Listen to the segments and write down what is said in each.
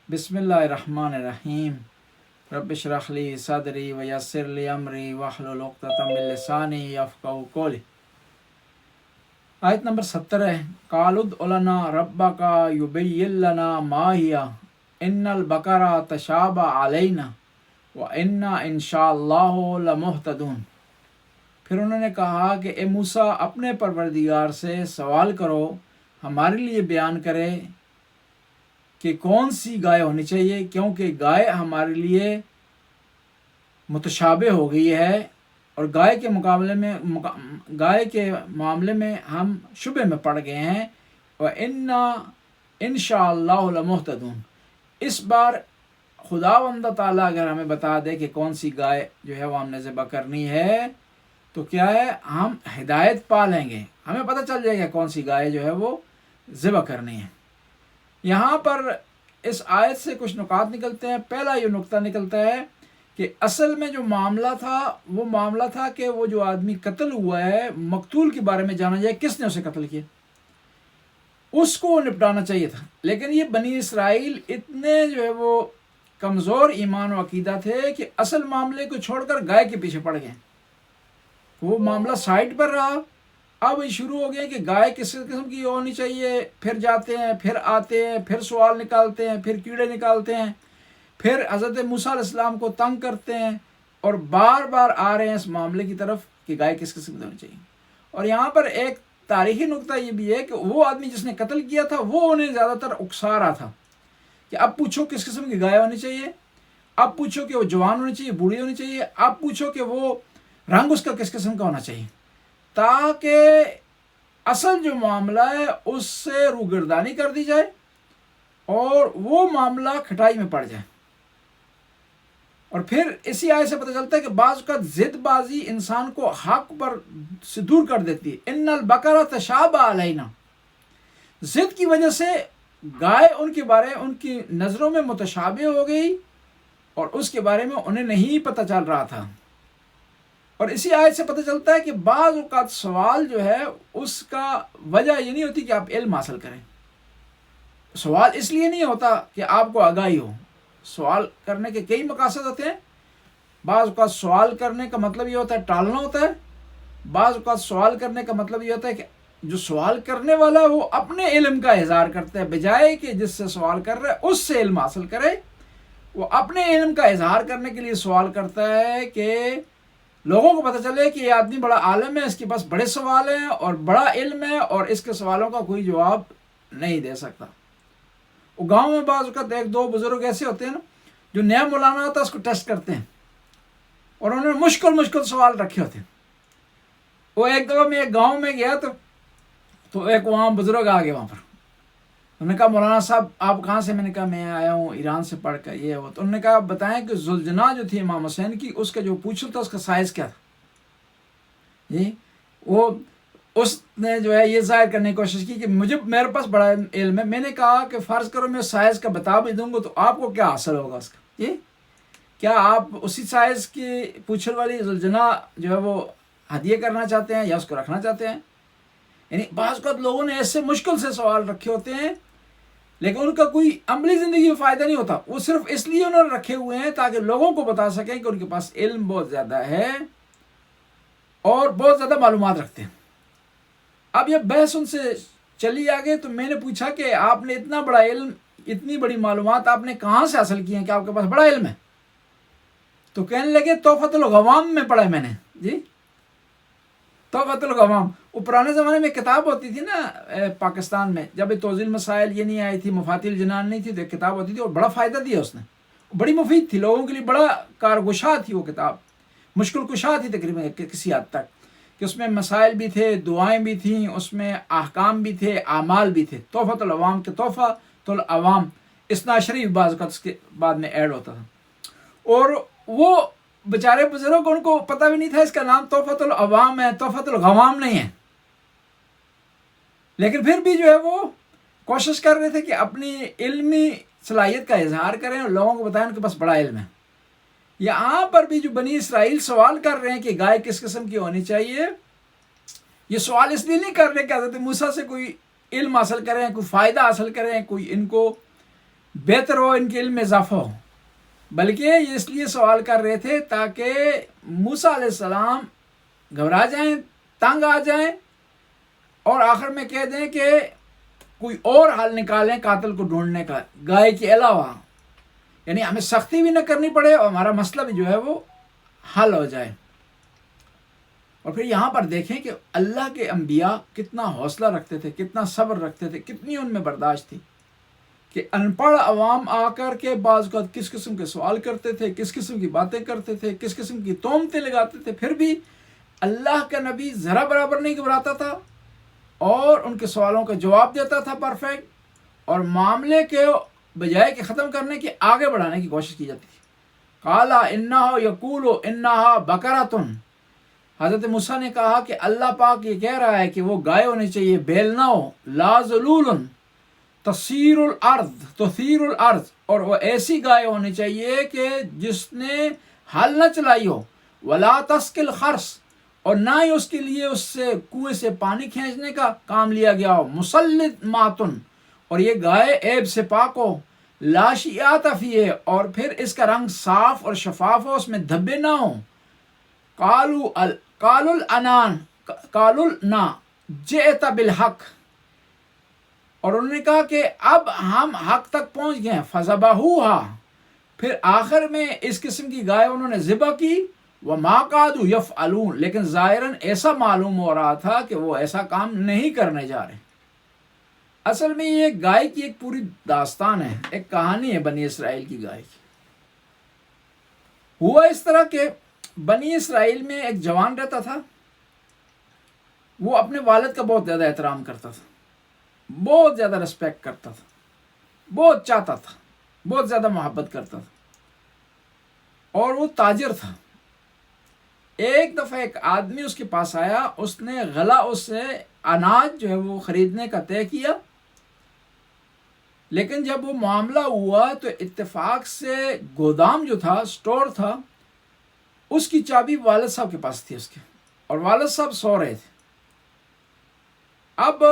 بسم اللہ الرحمن الرحیم رب اشرح لی صدری ویسر لی امری واحلل عقدۃ من لسانی یفقہوا قولی۔ آیت نمبر 70 ہے، قالوا ادع لنا ربک یبین لنا ما ہی ان البقرہ تشابہ علینا وانا ان شاء اللہ لمہتدون۔ پھر انہوں نے کہا کہ اے موسیٰ اپنے پروردگار سے سوال کرو، ہمارے لیے بیان کرے کہ کون سی گائے ہونی چاہیے، کیونکہ گائے ہمارے لیے متشابہ ہو گئی ہے اور گائے کے معاملے میں ہم شبہ میں پڑ گئے ہیں۔ وَإِنَّا إِن شَاءَ اللَّهُ لَمُهْتَدُونَ۔ اس بار خداوند تعالیٰ اگر ہمیں بتا دے کہ کون سی گائے جو ہے وہ ہم نے ذبح کرنی ہے تو کیا ہے، ہم ہدایت پا لیں گے، ہمیں پتہ چل جائے گا کون سی گائے جو ہے وہ ذبح کرنی ہے۔ یہاں پر اس آیت سے کچھ نکات نکلتے ہیں۔ پہلا یہ نقطہ نکلتا ہے کہ اصل میں جو معاملہ تھا وہ معاملہ تھا کہ وہ جو آدمی قتل ہوا ہے، مقتول کے بارے میں جانا جائے کس نے اسے قتل کیا، اس کو نپٹانا چاہیے تھا۔ لیکن یہ بنی اسرائیل اتنے جو ہے وہ کمزور ایمان و عقیدہ تھے کہ اصل معاملے کو چھوڑ کر گائے کے پیچھے پڑ گئے، وہ معاملہ سائڈ پر رہا۔ اب شروع ہو گئے کہ گائے کس قسم کی ہونی چاہیے، پھر جاتے ہیں، پھر آتے ہیں، پھر سوال نکالتے ہیں، پھر کیڑے نکالتے ہیں، پھر حضرت موسیٰ علیہ السلام کو تنگ کرتے ہیں اور بار بار آ رہے ہیں اس معاملے کی طرف کہ گائے کس قسم کی ہونی چاہیے۔ اور یہاں پر ایک تاریخی نقطہ یہ بھی ہے کہ وہ آدمی جس نے قتل کیا تھا وہ انہیں زیادہ تر اکسا رہا تھا کہ اب پوچھو کس قسم کی گائے ہونی چاہیے، اب پوچھو کہ وہ جوان ہونی چاہیے، بوڑھی ہونی چاہیے، اب پوچھو کہ وہ رنگ اس کا کس قسم کا ہونا چاہیے، تاکہ اصل جو معاملہ ہے اس سے روگردانی کر دی جائے اور وہ معاملہ کھٹائی میں پڑ جائے۔ اور پھر اسی آیت سے پتہ چلتا ہے کہ بعض اوقات ضد بازی انسان کو حق پر سے دور کر دیتی ہے۔ ان البقرہ تشابہ علینا، ضد کی وجہ سے گائے ان کی نظروں میں متشابہ ہو گئی اور اس کے بارے میں انہیں نہیں پتہ چل رہا تھا۔ اور اسی آیت سے پتہ چلتا ہے کہ بعض اوقات سوال جو ہے اس کا وجہ یہ نہیں ہوتی کہ آپ علم حاصل کریں، سوال اس لیے نہیں ہوتا کہ آپ کو آگاہی ہو۔ سوال کرنے کے کئی مقاصد ہوتے ہیں۔ بعض اوقات سوال کرنے کا مطلب یہ ہوتا ہے ٹالنا ہوتا ہے، بعض اوقات سوال کرنے کا مطلب یہ ہوتا ہے کہ جو سوال کرنے والا ہے وہ اپنے علم کا اظہار کرتا ہے، بجائے کہ جس سے سوال کر رہا ہے اس سے علم حاصل کرے، وہ اپنے علم کا اظہار کرنے کے لیے سوال کرتا ہے کہ لوگوں کو پتہ چلے کہ یہ آدمی بڑا عالم ہے، اس کے پاس بڑے سوال ہیں اور بڑا علم ہے اور اس کے سوالوں کا کوئی جواب نہیں دے سکتا۔ وہ گاؤں میں بعض اوقات ایک دو بزرگ ایسے ہوتے ہیں نا جو نیا مولانا ہوتا ہے اس کو ٹیسٹ کرتے ہیں اور انہوں نے مشکل سوال رکھے ہوتے ہیں۔ وہ ایک دفعہ میں ایک گاؤں میں گیا تو ایک وہاں بزرگ آ گئے وہاں پر، انہوں نے کہا مولانا صاحب آپ کہاں سے؟ میں نے کہا میں آیا ہوں ایران سے پڑھ کر یہ وہ۔ تو انہوں نے کہا بتائیں کہ ذوالجناح جو تھی امام حسین کی، اس کا جو پوچھل تھا اس کا سائز کیا تھا؟ جی وہ اس نے جو ہے یہ ظاہر کرنے کی کوشش کی کہ میرے پاس بڑا علم ہے۔ میں نے کہا کہ فرض کرو میں سائز کا بتا بھی دوں گا تو آپ کو کیا حاصل ہوگا اس کا؟ جی کیا آپ اسی سائز کی پوچھل والی ذوالجناح جو ہے وہ ہدیہ کرنا چاہتے ہیں یا اس کو رکھنا چاہتے ہیں؟ یعنی بعض اوقات لوگوں نے ایسے مشکل سے سوال رکھے ہوتے ہیں لیکن ان کا کوئی عملی زندگی میں فائدہ نہیں ہوتا، وہ صرف اس لیے انہوں نے رکھے ہوئے ہیں تاکہ لوگوں کو بتا سکیں کہ ان کے پاس علم بہت زیادہ ہے اور بہت زیادہ معلومات رکھتے ہیں۔ اب یہ بحث ان سے چلی آگے تو میں نے پوچھا کہ آپ نے اتنا بڑا علم، اتنی بڑی معلومات آپ نے کہاں سے حاصل کی ہیں کہ آپ کے پاس بڑا علم ہے؟ تو کہنے لگے تحفۃ الغوام میں پڑھا ہے میں نے۔ جی تحفۃ الغوام، وہ پرانے زمانے میں کتاب ہوتی تھی نا پاکستان میں، جب توضیح المسائل یہ نہیں آئی تھی، مفاتیح الجنان نہیں تھی، تو ایک کتاب ہوتی تھی اور بڑا فائدہ دیا اس نے، بڑی مفید تھی لوگوں کے لیے، بڑا کارگشا تھی وہ کتاب، مشکل کشا تھی تقریباً کسی حد تک، کہ اس میں مسائل بھی تھے، دعائیں بھی تھیں، اس میں احکام بھی تھے، اعمال بھی تھے۔ تحفۃ العوام کے تحفۃ العوام اثنا شریف بعض اوقات اس کے بعد میں ایڈ ہوتا تھا، اور وہ بیچارے بزرگ ان کو پتہ بھی نہیں تھا اس کا نام تحفۃ العوام ہے، تحفۃ الغوام نہیں ہے، لیکن پھر بھی جو ہے وہ کوشش کر رہے تھے کہ اپنی علمی صلاحیت کا اظہار کریں اور لوگوں کو بتائیں ان کے پاس بڑا علم ہے۔ یہاں پر بھی جو بنی اسرائیل سوال کر رہے ہیں کہ گائے کس قسم کی ہونی چاہیے، یہ سوال اس لیے نہیں کر رہے کہ حضرت موسیٰ سے کوئی علم حاصل کریں، کوئی فائدہ حاصل کریں، کوئی ان کو بہتر ہو، ان کے علم میں اضافہ ہو، بلکہ یہ اس لیے سوال کر رہے تھے تاکہ موسیٰ علیہ السلام گھبرا جائیں، تنگ آ جائیں، اور آخر میں کہہ دیں کہ کوئی اور حل نکالیں قاتل کو ڈھونڈنے کا گائے کے علاوہ، یعنی ہمیں سختی بھی نہ کرنی پڑے اور ہمارا مسئلہ بھی جو ہے وہ حل ہو جائے۔ اور پھر یہاں پر دیکھیں کہ اللہ کے انبیاء کتنا حوصلہ رکھتے تھے، کتنا صبر رکھتے تھے، کتنی ان میں برداشت تھی کہ ان پڑھ عوام آ کر کے بعض اوقات کس قسم کے سوال کرتے تھے، کس قسم کی باتیں کرتے تھے، کس قسم کی تہمتیں لگاتے تھے، پھر بھی اللہ کا نبی ذرا برابر نہیں گھبراتا تھا اور ان کے سوالوں کا جواب دیتا تھا پرفیکٹ، اور معاملے کے بجائے کہ ختم کرنے کی آگے بڑھانے کی کوشش کی جاتی تھی۔ قالا انہا یقول انہا بقرۃ، حضرت موسیٰ نے کہا کہ اللہ پاک یہ کہہ رہا ہے کہ وہ گائے ہونی چاہیے، بیل نہ ہو، لا ذلول تثیر الارض، اور وہ ایسی گائے ہونی چاہیے کہ جس نے ہل نہ چلائی ہو، ولا تسقی الخرس، اور نہ ہی اس کے لیے اس سے کنویں سے پانی کھینچنے کا کام لیا گیا ہو، مسلماتن، اور یہ گائے عیب سے پاک ہو، لا شیاۃ فیہ، اور پھر اس کا رنگ صاف اور شفاف ہو، اس میں دھبے نہ ہوں۔ قالوا النا جئت بالحق، اور انہوں نے کہا کہ اب ہم حق تک پہنچ گئے ہیں، فذبحوها، پھر آخر میں اس قسم کی گائے انہوں نے ذبح کی، وما قادوا یفعلون، لیکن ظاہراً ایسا معلوم ہو رہا تھا کہ وہ ایسا کام نہیں کرنے جا رہے۔ اصل میں یہ گائے کی ایک پوری داستان ہے، ایک کہانی ہے بنی اسرائیل کی گائے کی۔ ہوا اس طرح کہ بنی اسرائیل میں ایک جوان رہتا تھا، وہ اپنے والد کا بہت زیادہ احترام کرتا تھا، بہت زیادہ رسپیکٹ کرتا تھا، بہت چاہتا تھا، بہت زیادہ محبت کرتا تھا، اور وہ تاجر تھا۔ ایک دفعہ ایک آدمی اس کے پاس آیا، اس نے غلہ اس سے اناج جو ہے وہ خریدنے کا طے کیا، لیکن جب وہ معاملہ ہوا تو اتفاق سے گودام جو تھا، سٹور تھا، اس کی چابی والد صاحب کے پاس تھی اس کے، اور والد صاحب سو رہے تھے۔ اب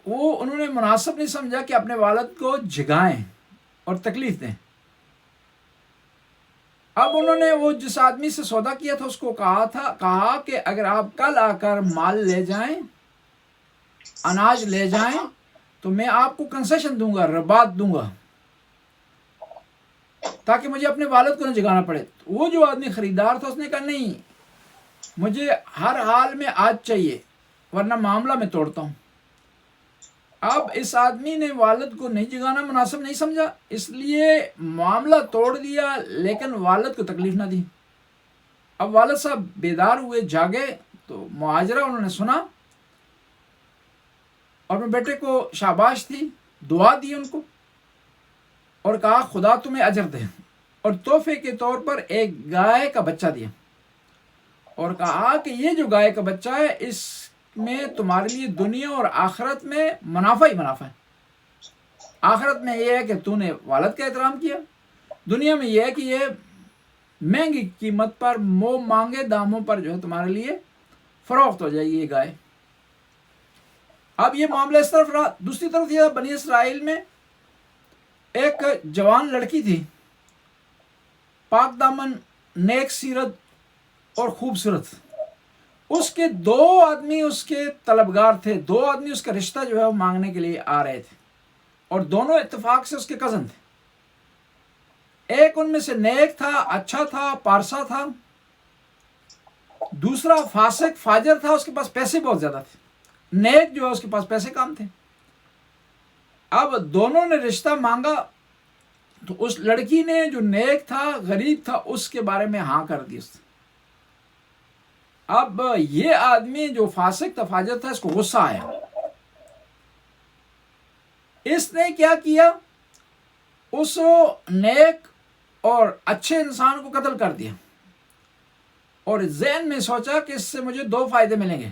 وہ انہوں نے مناسب نہیں سمجھا کہ اپنے والد کو جگائیں اور تکلیف دیں۔ اب انہوں نے وہ جس آدمی سے سودا کیا تھا اس کو کہا کہ اگر آپ کل آ کر مال لے جائیں، اناج لے جائیں، تو میں آپ کو کنسیشن دوں گا، ربات دوں گا، تاکہ مجھے اپنے والد کو نہ جگانا پڑے۔ وہ جو آدمی خریدار تھا اس نے کہا نہیں، مجھے ہر حال میں آج چاہیے ورنہ معاملہ میں توڑتا ہوں۔ اب اس آدمی نے والد کو نہیں جگانا مناسب نہیں سمجھا، اس لیے معاملہ توڑ دیا، لیکن والد کو تکلیف نہ دی۔ اب والد صاحب بیدار ہوئے، جاگے، تو مہاجرہ انہوں نے سنا، اور اپنے بیٹے کو شاباش تھی، دعا دی ان کو، اور کہا خدا تمہیں اجر دے، اور تحفے کے طور پر ایک گائے کا بچہ دیا، اور کہا کہ یہ جو گائے کا بچہ ہے اس میں تمہارے لیے دنیا اور آخرت میں منافع ہی منافع ہے۔ آخرت میں یہ ہے کہ تو نے والد کا احترام کیا، دنیا میں یہ ہے کہ یہ مہنگی قیمت پر، مانگے داموں پر جو ہے تمہارے لیے فروخت ہو جائے گی یہ گائے۔ اب یہ معاملہ اس طرف رہا۔ دوسری طرف یہ بنی اسرائیل میں ایک جوان لڑکی تھی، پاک دامن، نیک سیرت اور خوبصورت۔ اس کے دو آدمی اس کے طلبگار تھے، دو آدمی اس کا رشتہ جو ہے وہ مانگنے کے لیے آ رہے تھے، اور دونوں اتفاق سے اس کے کزن تھے۔ ایک ان میں سے نیک تھا، اچھا تھا، پارسا تھا، دوسرا فاسق فاجر تھا، اس کے پاس پیسے بہت زیادہ تھے۔ نیک جو ہے اس کے پاس پیسے کم تھے۔ اب دونوں نے رشتہ مانگا تو اس لڑکی نے جو نیک تھا، غریب تھا، اس کے بارے میں ہاں کر دی۔ اب یہ آدمی جو فاسق تھا، فاجر تھا، اس کو غصہ آیا۔ اس نے کیا کیا، اس نیک اور اچھے انسان کو قتل کر دیا، اور ذہن میں سوچا کہ اس سے مجھے دو فائدے ملیں گے۔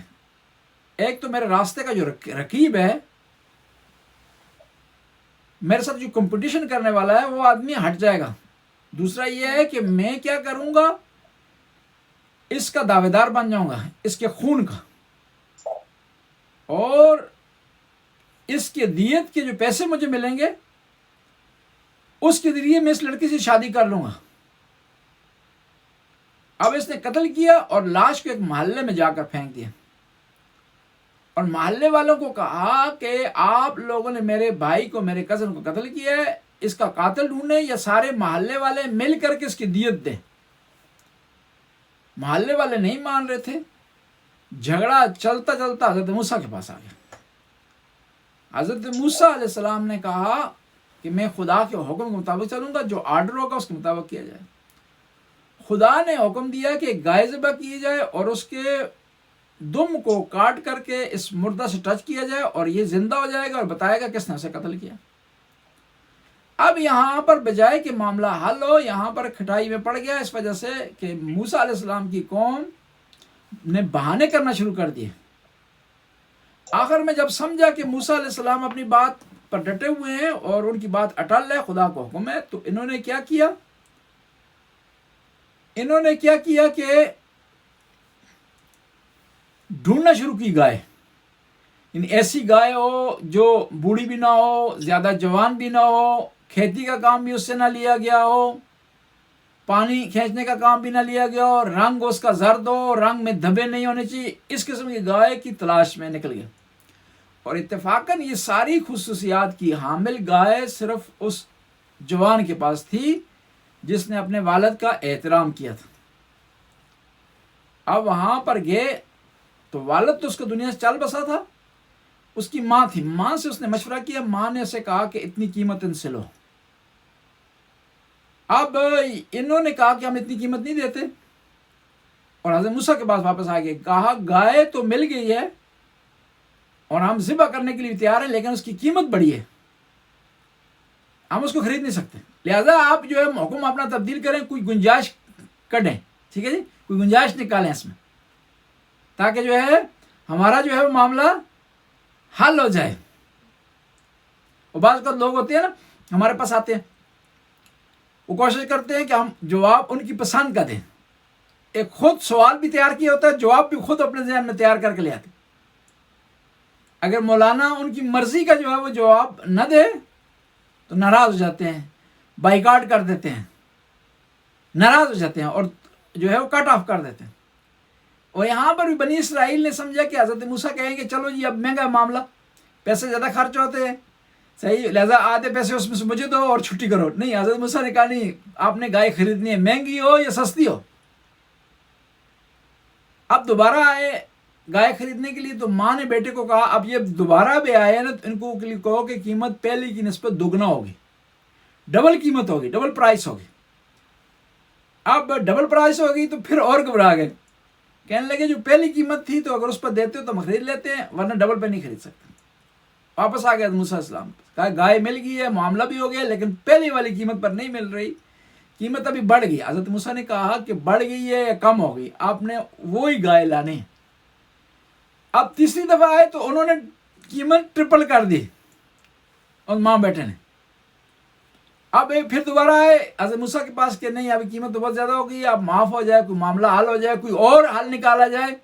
ایک تو میرے راستے کا جو رقیب ہے، میرے ساتھ جو کمپٹیشن کرنے والا ہے، وہ آدمی ہٹ جائے گا۔ دوسرا یہ ہے کہ میں کیا کروں گا، اس کا دعوے دار بن جاؤں گا، اس کے خون کا، اور اس کے دیت کے جو پیسے مجھے ملیں گے اس کے ذریعے میں اس لڑکی سے شادی کر لوں گا. اب اس نے قتل کیا اور لاش کو ایک محلے میں جا کر پھینک دیا، اور محلے والوں کو کہا کہ آپ لوگوں نے میرے بھائی کو، میرے کزن کو قتل کیا ہے، اس کا قاتل ڈھونڈیں یا سارے محلے والے مل کر کے اس کی دیت دیں. محلے والے نہیں مان رہے تھے. جھگڑا چلتا چلتا حضرت موسیٰ کے پاس آ گیا. حضرت موسیٰ علیہ السلام نے کہا کہ میں خدا کے حکم کے مطابق چلوں گا، جو آرڈر ہوگا اس کے مطابق کیا جائے. خدا نے حکم دیا کہ گائے ذبح کی جائے اور اس کے دم کو کاٹ کر کے اس مردہ سے ٹچ کیا جائے اور یہ زندہ ہو جائے گا اور بتائے گا کس نے اسے قتل کیا. اب یہاں پر بجائے کہ معاملہ حل ہو، یہاں پر کھٹائی میں پڑ گیا، اس وجہ سے کہ موسیٰ علیہ السلام کی قوم نے بہانے کرنا شروع کر دیے. آخر میں جب سمجھا کہ موسیٰ علیہ السلام اپنی بات پر ڈٹے ہوئے ہیں اور ان کی بات اٹل ہے، خدا کو حکم ہے، تو انہوں نے کیا کیا کہ ڈھونڈنا شروع کی گائے. یعنی ایسی گائے ہو جو بوڑھی بھی نہ ہو، زیادہ جوان بھی نہ ہو، کھیتی کا کام بھی اس سے نہ لیا گیا ہو، پانی کھینچنے کا کام بھی نہ لیا گیا ہو، رنگ اس کا زرد ہو، رنگ میں دھبے نہیں ہونے چاہیے، اس قسم کی گائے کی تلاش میں نکل گیا. اور اتفاقاً یہ ساری خصوصیات کی حامل گائے صرف اس جوان کے پاس تھی جس نے اپنے والد کا احترام کیا تھا. اب وہاں پر گئے تو والد تو اس کو دنیا سے چل بسا تھا، اس کی ماں تھی. ماں سے اس نے مشورہ کیا. ماں نے اسے کہا کہ اتنی قیمت ان سے لو. اب انہوں نے کہا کہ ہم اتنی قیمت نہیں دیتے، اور حضرت موسیٰ کے پاس واپس آ گئے. کہا گائے تو مل گئی ہے اور ہم ذبح کرنے کے لیے تیار ہیں، لیکن اس کی قیمت بڑی ہے، ہم اس کو خرید نہیں سکتے. لہذا آپ جو ہے حکم اپنا تبدیل کریں، کوئی گنجائش کڈیں. ٹھیک ہے جی، کوئی گنجائش نکالیں اس میں، تاکہ جو ہے ہمارا جو ہے وہ معاملہ حل ہو جائے. اور بعض اوقات لوگ ہوتے ہیں نا، ہمارے پاس آتے ہیں، وہ کوشش کرتے ہیں کہ ہم جواب ان کی پسند کا دیں. ایک خود سوال بھی تیار کیا ہوتا ہے، جواب بھی خود اپنے ذہن میں تیار کر کے لے آتے. اگر مولانا ان کی مرضی کا جو ہے وہ جواب نہ دے تو ناراض ہو جاتے ہیں، بائیکاٹ کر دیتے ہیں، ناراض ہو جاتے ہیں اور جو ہے وہ کٹ آف کر دیتے ہیں. اور یہاں پر بھی بنی اسرائیل نے سمجھا کہ حضرت موسیٰ کہیں کہ چلو جی اب مہنگا معاملہ، پیسے زیادہ خرچ ہوتے ہیں، صحیح، لہذا آدھے پیسے اس میں سے مجھے دو اور چھٹی کرو. نہیں، حضرت موسیٰ نے کہا نہیں، آپ نے گائے خریدنی ہے، مہنگی ہو یا سستی ہو. اب دوبارہ آئے گائے خریدنے کے لیے تو ماں نے بیٹے کو کہا اب یہ دوبارہ بھی آئے نا تو ان کو کہو کہ قیمت پہلی کی نسبت دگنا ہوگی، ڈبل قیمت ہوگی، ڈبل پرائس ہوگی. اب ڈبل پرائس ہوگی تو پھر اور گھبرا گئے، کہنے لگے جو پہلی قیمت تھی تو اگر اس پر دیتے ہو تو ہم خرید لیتے ہیں، ورنہ ڈبل پہ نہیں خرید سکتے. واپس آ گیا موسیٰ علیہ السلام، کہا گائے مل گئی ہے، معاملہ بھی ہو گیا، لیکن پہلی والی قیمت پر نہیں مل رہی، قیمت ابھی بڑھ گئی. حضرت موسیٰ نے کہا کہ بڑھ گئی ہے یا کم ہو گئی، آپ نے وہی گائے لانے. اب تیسری دفعہ آئے تو انہوں نے قیمت ٹرپل کر دی اور ماں بیٹے نے. اب پھر دوبارہ آئے حضرت موسیٰ کے پاس کہ نہیں، ابھی قیمت تو بہت زیادہ ہو گئی، اب معاف ہو جائے، کوئی معاملہ حل ہو جائے، کوئی اور حل نکالا جائے،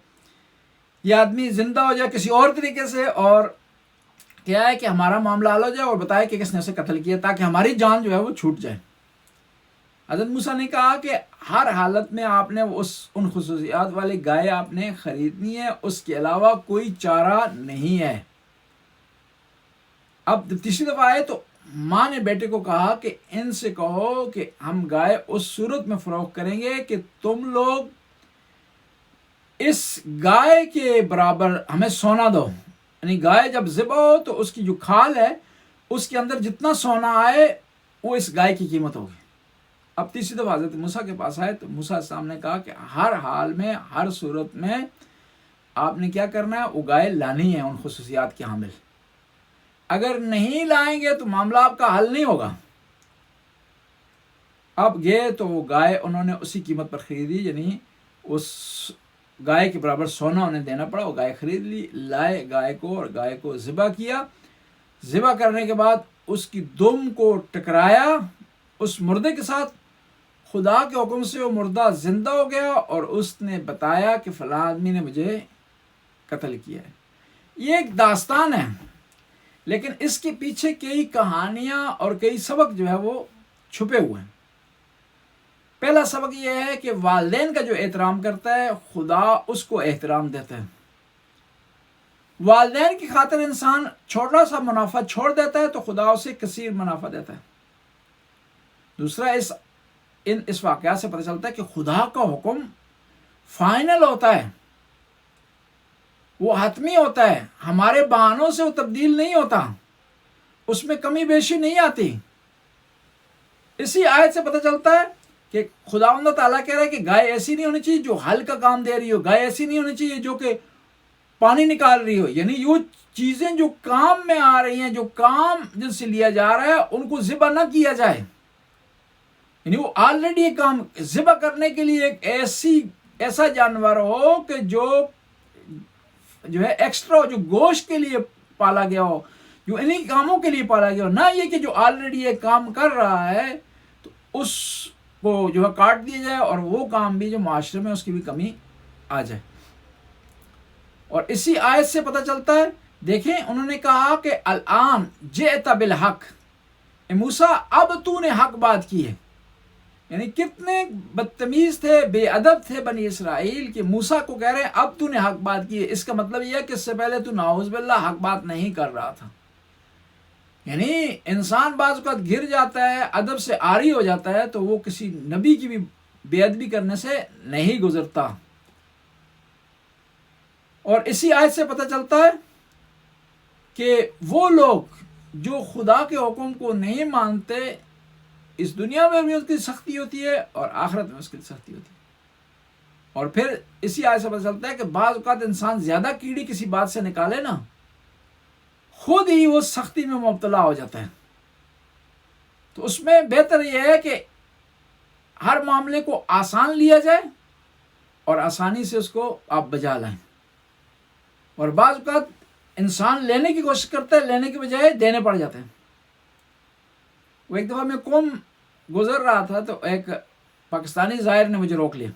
یہ آدمی زندہ ہو جائے کسی اور طریقے سے، اور کیا ہے کہ ہمارا معاملہ حل ہو جائے اور بتائے کہ کس نے اسے قتل کیا، تاکہ ہماری جان جو ہے وہ چھوٹ جائے. حضرت موسیٰ نے کہا کہ ہر حالت میں آپ نے ان خصوصیات والی گائے آپ نے خریدنی ہے، اس کے علاوہ کوئی چارہ نہیں ہے. اب تیسری دفعہ آئے تو ماں نے بیٹے کو کہا کہ ان سے کہو کہ ہم گائے اس صورت میں فروخت کریں گے کہ تم لوگ اس گائے کے برابر ہمیں سونا دو. یعنی گائے جب ذبح ہو تو اس کی جو کھال ہے اس کے اندر جتنا سونا آئے وہ اس گائے کی قیمت ہوگی. اب تیسری دفعہ حضرت موسیٰ کے پاس آئے تو موسیٰ علیہ السلام نے کہا کہ ہر حال میں، ہر صورت میں آپ نے کیا کرنا ہے، وہ گائے لانی ہے ان خصوصیات کی حامل. اگر نہیں لائیں گے تو معاملہ آپ کا حل نہیں ہوگا. اب گئے تو وہ گائے انہوں نے اسی قیمت پر خریدی، یعنی اس گائے کے برابر سونا انہیں دینا پڑا. وہ گائے خرید لی، لائے گائے کو اور گائے کو ذبح کیا. ذبح کرنے کے بعد اس کی دم کو ٹکرایا اس مردے کے ساتھ. خدا کے حکم سے وہ مردہ زندہ ہو گیا اور اس نے بتایا کہ فلاں آدمی نے مجھے قتل کیا ہے. یہ ایک داستان ہے، لیکن اس کے پیچھے کئی کہانیاں اور کئی سبق جو ہے وہ چھپے ہوئے ہیں۔ پہلا سبق یہ ہے کہ والدین کا جو احترام کرتا ہے خدا اس کو احترام دیتا ہے۔ والدین کی خاطر انسان چھوٹا سا منافع چھوڑ دیتا ہے تو خدا اسے کثیر منافع دیتا ہے۔ دوسرا اس واقعہ سے پتہ چلتا ہے کہ خدا کا حکم فائنل ہوتا ہے، وہ حتمی ہوتا ہے، ہمارے بہانوں سے وہ تبدیل نہیں ہوتا، اس میں کمی بیشی نہیں آتی۔ اسی آیت سے پتہ چلتا ہے کہ خداوند تعالیٰ کہہ رہا ہے کہ گائے ایسی نہیں ہونی چاہیے جو حل کا کام دے رہی ہو، گائے ایسی نہیں ہونی چاہیے جو کہ پانی نکال رہی ہو، یعنی یہ چیزیں جو کام میں آ رہی ہیں، جو کام جن سے لیا جا رہا ہے ان کو ذبح نہ کیا جائے، یعنی وہ آلریڈی یہ کام ذبح کرنے کے لیے ایک ایسا جانور ہو کہ جو ہے ایکسٹرا، جو گوشت کے لیے پالا گیا ہو، جو انہی کاموں کے لیے پالا گیا ہو، نہ یہ کہ جو آلریڈی یہ کام کر رہا ہے تو اس کو جو ہے کاٹ دیا جائے اور وہ کام بھی جو معاشرے میں اس کی بھی کمی آ جائے۔ اور اسی آیت سے پتہ چلتا ہے، دیکھیں انہوں نے کہا کہ الان جئت بالحق، موسیٰ اب تو نے حق بات کی ہے، یعنی کتنے بدتمیز تھے، بے ادب تھے بنی اسرائیل کہ موسیٰ کو کہہ رہے ہیں اب تو نے حق بات کی ہے۔ اس کا مطلب یہ ہے کہ اس سے پہلے تو نعوذ باللہ حق بات نہیں کر رہا تھا۔ یعنی انسان بعض اوقات گر جاتا ہے، ادب سے عاری ہو جاتا ہے تو وہ کسی نبی کی بھی بے ادبی کرنے سے نہیں گزرتا۔ اور اسی آیت سے پتہ چلتا ہے کہ وہ لوگ جو خدا کے حکم کو نہیں مانتے، اس دنیا میں بھی اس کی سختی ہوتی ہے اور آخرت میں اس کی سختی ہوتی ہے۔ اور پھر اسی آیت سے پتہ چلتا ہے کہ بعض اوقات انسان زیادہ کیڑی کسی بات سے نکالے نا، خود ہی وہ سختی میں مبتلا ہو جاتا ہے۔ تو اس میں بہتر یہ ہے کہ ہر معاملے کو آسان لیا جائے اور آسانی سے اس کو آپ بجا لائیں۔ اور بعض اوقات انسان لینے کی کوشش کرتا ہے، لینے کے بجائے دینے پڑ جاتے ہیں۔ وہ ایک دفعہ میں قوم گزر رہا تھا تو ایک پاکستانی زائر نے مجھے روک لیا،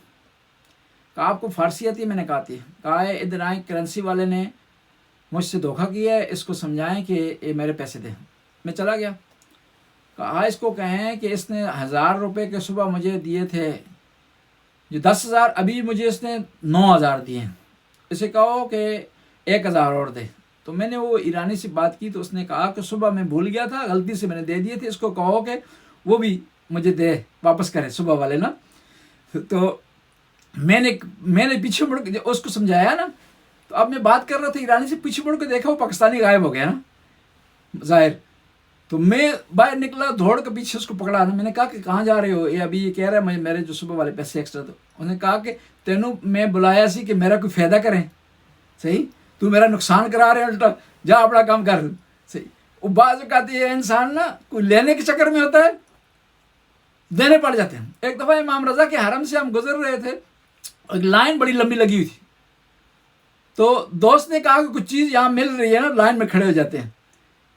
کہا آپ کو فارسی آتی ہے؟ میں نے کہا آتی ہے۔ کہا ہے ادھر آئیں، کرنسی والے نے مجھ سے دھوکہ کیا ہے، اس کو سمجھائیں کہ یہ میرے پیسے دیں۔ میں چلا گیا، کہا اس کو کہیں کہ اس نے 1000 روپے کے صبح مجھے دیے تھے، جو 10,000 ابھی مجھے اس نے 9,000 دیے ہیں، اسے کہو کہ 1,000 اور دے۔ تو میں نے وہ ایرانی سے بات کی تو اس نے کہا کہ صبح میں بھول گیا تھا، غلطی سے میں نے دے دیے تھے، اس کو کہو کہ وہ بھی مجھے دے، واپس کرے صبح والے نا۔ تو میں نے پیچھے مڑ کے اس کو سمجھایا نا، تو اب میں بات کر رہا تھا ایرانی سے، پیچھے مڑ کے دیکھا وہ پاکستانی غائب ہو گیا نا ظاہر۔ تو میں باہر نکلا، دوڑ کے پیچھے اس کو پکڑا نا، میں نے کہا کہ کہاں جا رہے ہو؟ یہ ابھی یہ کہہ رہا ہے میرے جو صبح والے پیسے ایکسٹرا دو۔ انہوں نے کہا کہ تینوں میں بلایا سی کہ میرا کوئی فائدہ کریں، صحیح؟ تو میرا نقصان کرا رہے ہیں، الٹا جا اپنا کام کر، صحیح؟ وہ بعض اوقات یہ انسان نا کوئی لینے کے چکر میں ہوتا ہے، دینے پڑ جاتے ہیں۔ ایک دفعہ امام رضا کے حرم سے ہم گزر رہے تھے، ایک لائن بڑی لمبی لگی ہوئی تھی، تو دوست نے کہا کہ کچھ چیز یہاں مل رہی ہے نا، لائن میں کھڑے ہو جاتے ہیں۔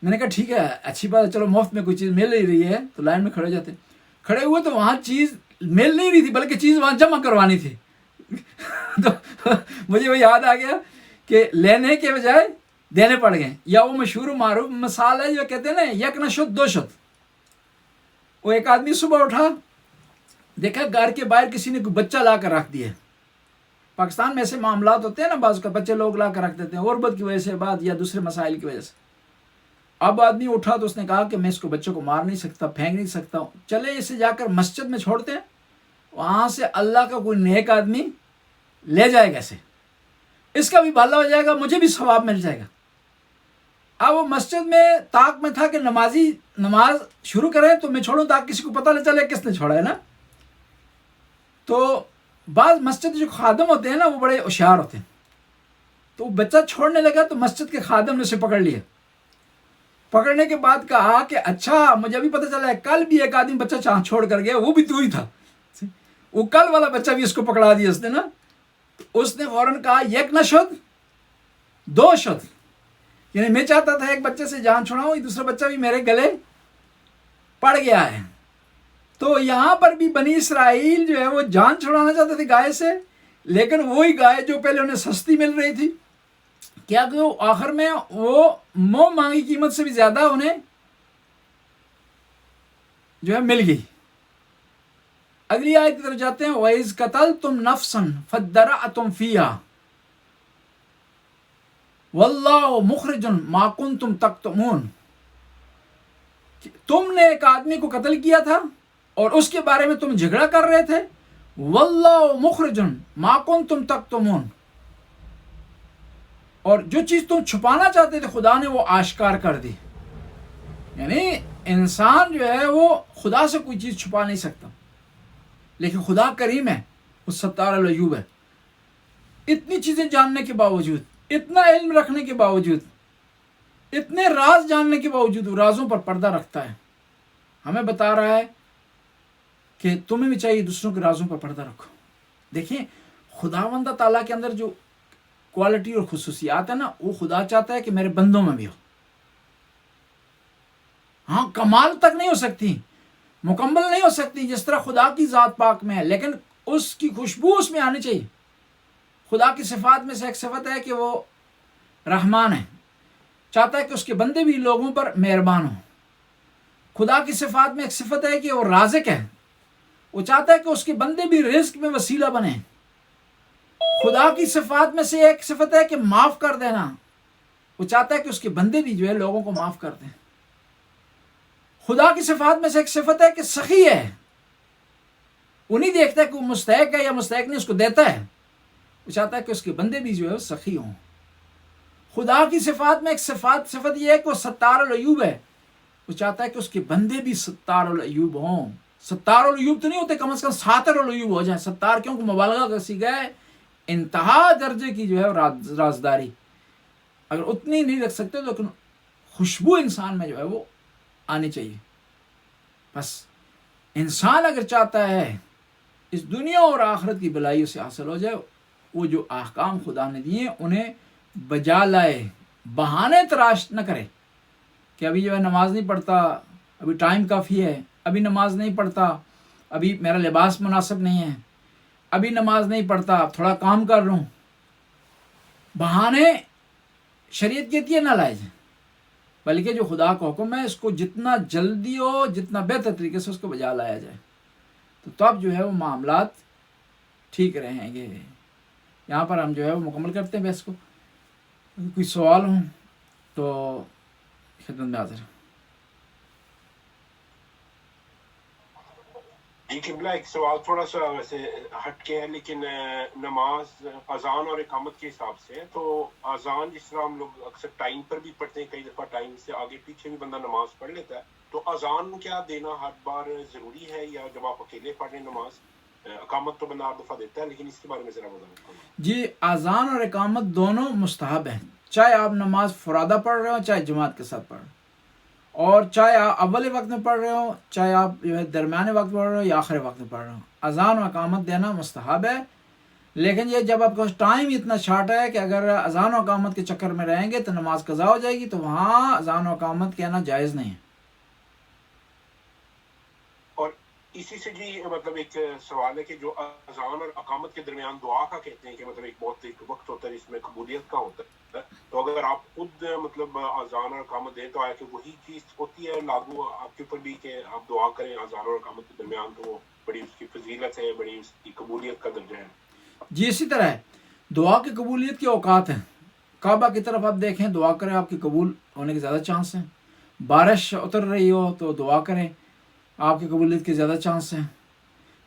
میں نے کہا ٹھیک ہے، اچھی بات ہے، چلو مفت میں کوئی چیز مل ہی رہی ہے تو لائن میں کھڑے ہو جاتے ہیں۔ کھڑے ہوئے تو وہاں چیز مل نہیں رہی تھی، بلکہ چیز وہاں جمع کروانی تھی۔ تو مجھے وہ یاد آ گیا کہ لینے کے بجائے دینے پڑ گئے۔ یا وہ مشہور و معروف مثال ہے جو کہتے ہیں نا، یک نہ شد دو شد۔ وہ ایک آدمی صبح اٹھا، دیکھا گھر کے باہر کسی نے کوئی بچہ لا کر رکھ دیا۔ پاکستان میں ایسے معاملات ہوتے ہیں نا، بعض کا بچے لوگ لا کر رکھ دیتے ہیں، غربت کی وجہ سے بات یا دوسرے مسائل کی وجہ سے۔ اب آدمی اٹھا تو اس نے کہا کہ میں اس کو بچوں کو مار نہیں سکتا، پھینک نہیں سکتا ہوں، چلے اسے جا کر مسجد میں چھوڑتے ہیں، وہاں سے اللہ کا کوئی نیک آدمی لے جائے گا اسے، اس کا بھی بھلا ہو جائے گا، مجھے بھی ثواب مل جائے گا۔ اب وہ مسجد میں طاق میں تھا کہ نمازی نماز شروع کرے تو میں چھوڑوں تاکہ کسی کو پتہ نہ چلے کس نے چھوڑا ہے نا۔ تو بعض مسجد جو خادم ہوتے ہیں نا، وہ بڑے ہوشیار ہوتے ہیں، تو وہ بچہ چھوڑنے لگا تو مسجد کے خادم نے اسے پکڑ لیا۔ پکڑنے کے بعد کہا کہ اچھا مجھے ابھی پتہ چلا ہے، کل بھی ایک آدمی بچہ چاہ چھوڑ کر گیا، وہ بھی تو ہی تھا، وہ کل والا بچہ بھی اس کو پکڑا دیا اس نے نا۔ تو اس نے فوراً کہا یک نہ شد دو شد، یعنی میں چاہتا تھا ایک بچے سے جان چھڑاؤں، دوسرا بچہ بھی میرے گلے پڑ گیا ہے۔ تو یہاں پر بھی بنی اسرائیل جو ہے وہ جان چھڑانا چاہتے تھے گائے سے، لیکن وہی گائے جو پہلے انہیں سستی مل رہی تھی، کیا کہ آخر میں وہ منہ مانگی قیمت سے بھی زیادہ انہیں جو ہے مل گئی. اگلی آیت کی طرف جاتے ہیں. وَإِذْ قَتَلْتُمْ نَفْسًا فَادَّرَأْتُمْ فِيهَا وَاللَّهُ مُخْرِجٌ مَا كُنْتُمْ تَكْتُمُونَ. تم نے ایک آدمی کو قتل کیا تھا اور اس کے بارے میں تم جھگڑا کر رہے تھے. وَاللَّهُ مُخْرِجٌ مَا كُنْتُمْ تَكْتُمُونَ. اور جو چیز تم چھپانا چاہتے تھے خدا نے وہ آشکار کر دی. یعنی انسان جو ہے وہ خدا سے کوئی چیز چھپا نہیں سکتا، لیکن خدا کریم ہے، وہ ستار العیوب ہے. اتنی چیزیں جاننے کے باوجود، اتنا علم رکھنے کے باوجود، اتنے راز جاننے کے باوجود وہ رازوں پر پردہ رکھتا ہے. ہمیں بتا رہا ہے کہ تمہیں بھی چاہیے دوسروں کے رازوں پر پردہ رکھو. دیکھیں خداوند تعالیٰ کے اندر جو کوالٹی اور خصوصیات ہیں نا، وہ خدا چاہتا ہے کہ میرے بندوں میں بھی ہو. ہاں کمال تک نہیں ہو سکتی، مکمل نہیں ہو سکتی جس طرح خدا کی ذات پاک میں ہے، لیکن اس کی خوشبو اس میں آنی چاہیے. خدا کی صفات میں سے ایک صفت ہے کہ وہ رحمان ہے، چاہتا ہے کہ اس کے بندے بھی لوگوں پر مہربان ہوں. خدا کی صفات میں ایک صفت ہے کہ وہ رازق ہے، وہ چاہتا ہے کہ اس کے بندے بھی رزق میں وسیلہ بنیں. خدا کی صفات میں سے ایک صفت ہے کہ معاف کر دینا، وہ چاہتا ہے کہ اس کے بندے بھی جو ہے لوگوں کو معاف کر دیں. خدا کی صفات میں سے ایک صفت ہے کہ سخی ہے، وہ نہیں دیکھتا کہ وہ مستحق ہے یا مستحق نہیں، اس کو دیتا ہے. وہ چاہتا ہے کہ اس کے بندے بھی جو ہے سخی ہوں. خدا کی صفات میں ایک صفت یہ ہے کہ وہ ستار العیوب ہے، وہ چاہتا ہے کہ اس کے بندے بھی ستار العیوب ہوں. ستار العیوب تو نہیں ہوتے، کم از کم ساتر العیوب ہو جائیں. ستار کیونکہ مبالغہ کا صیغہ ہے، انتہا درجے کی جو ہے رازداری. اگر اتنی نہیں رکھ سکتے لیکن خوشبو انسان میں جو ہے وہ آنی چاہیے. بس انسان اگر چاہتا ہے اس دنیا اور آخرت کی بھلائی سے حاصل ہو جائے، وہ جو احکام خدا نے دیے انہیں بجا لائے. بہانے تراش نہ کرے کہ ابھی جو ہے نماز نہیں پڑھتا، ابھی ٹائم کافی ہے، ابھی نماز نہیں پڑھتا، ابھی میرا لباس مناسب نہیں ہے، ابھی نماز نہیں پڑھتا، تھوڑا کام کر رہا ہوں. بہانے شریعت کہتی ہے نہ لائے جائیں، بلکہ جو خدا کا حکم ہے اس کو جتنا جلدی ہو، جتنا بہتر طریقے سے اس کو بجا لایا جائے، تو تب جو ہے وہ معاملات ٹھیک رہیں گے. یہاں پر ہم جو ہے وہ مکمل کرتے ہیں بحث کو. کوئی سوال ہوں تو خدمت میں حاضر. جی قبلہ، ایک سوال تھوڑا سا ویسے ہٹ کے ہے، لیکن نماز اذان اور اقامت کے حساب سے، تو اذان جس طرح ہم لوگ اکثر ٹائم پر بھی پڑھتے ہیں، کئی دفعہ ٹائم سے آگے پیچھے بھی بندہ نماز پڑھ لیتا ہے، تو اذان کیا دینا ہر بار ضروری ہے یا جب آپ اکیلے پڑھ رہے ہیں نماز؟ اقامت تو بندہ ہر دفعہ دیتا ہے، لیکن اس کے بارے میں ذرا بتائیں. جی اذان اور اقامت دونوں مستحب ہیں، چاہے آپ نماز فرادہ پڑھ رہے ہو، چاہے جماعت کے ساتھ پڑھ رہے ہو، اور چاہے آپ اول وقت میں پڑھ رہے ہو، چاہے آپ جو ہے درمیانے وقت پڑھ رہے ہو یا آخر وقت میں پڑھ رہے ہو. اذان و اقامت دینا مستحب ہے، لیکن یہ جب آپ کا ٹائم اتنا شارٹ ہے کہ اگر اذان و اقامت کے چکر میں رہیں گے تو نماز قضا ہو جائے گی، تو وہاں اذان و اقامت کہنا جائز نہیں ہے. اور اسی سے جی مطلب ایک سوال ہے کہ جو اذان اور اقامت کے درمیان دعا کا کہتے ہیں کہ مطلب ایک بہت ایک وقت ہوتا ہے جس میں قبولیت کا ہوتا ہے، تو اگر آپ خود مطلب اذان اور اقامت دیں تو آیا کہ وہی چیز ہوتی ہے لاگو آپ کے اوپر بھی کہ آپ دعا کریں اذان اور اقامت کے درمیان، تو وہ بڑی اس کی فضیلت ہے، بڑی اس کی قبولیت کا درجہ ہے. جی اسی طرح ہے، دعا کی قبولیت کے اوقات ہیں. کعبہ کی طرف آپ دیکھیں، دعا کریں، آپ کی قبول ہونے کے زیادہ چانس ہیں. بارش اتر رہی ہو تو دعا کریں، آپ کی قبولیت کے زیادہ چانس ہیں.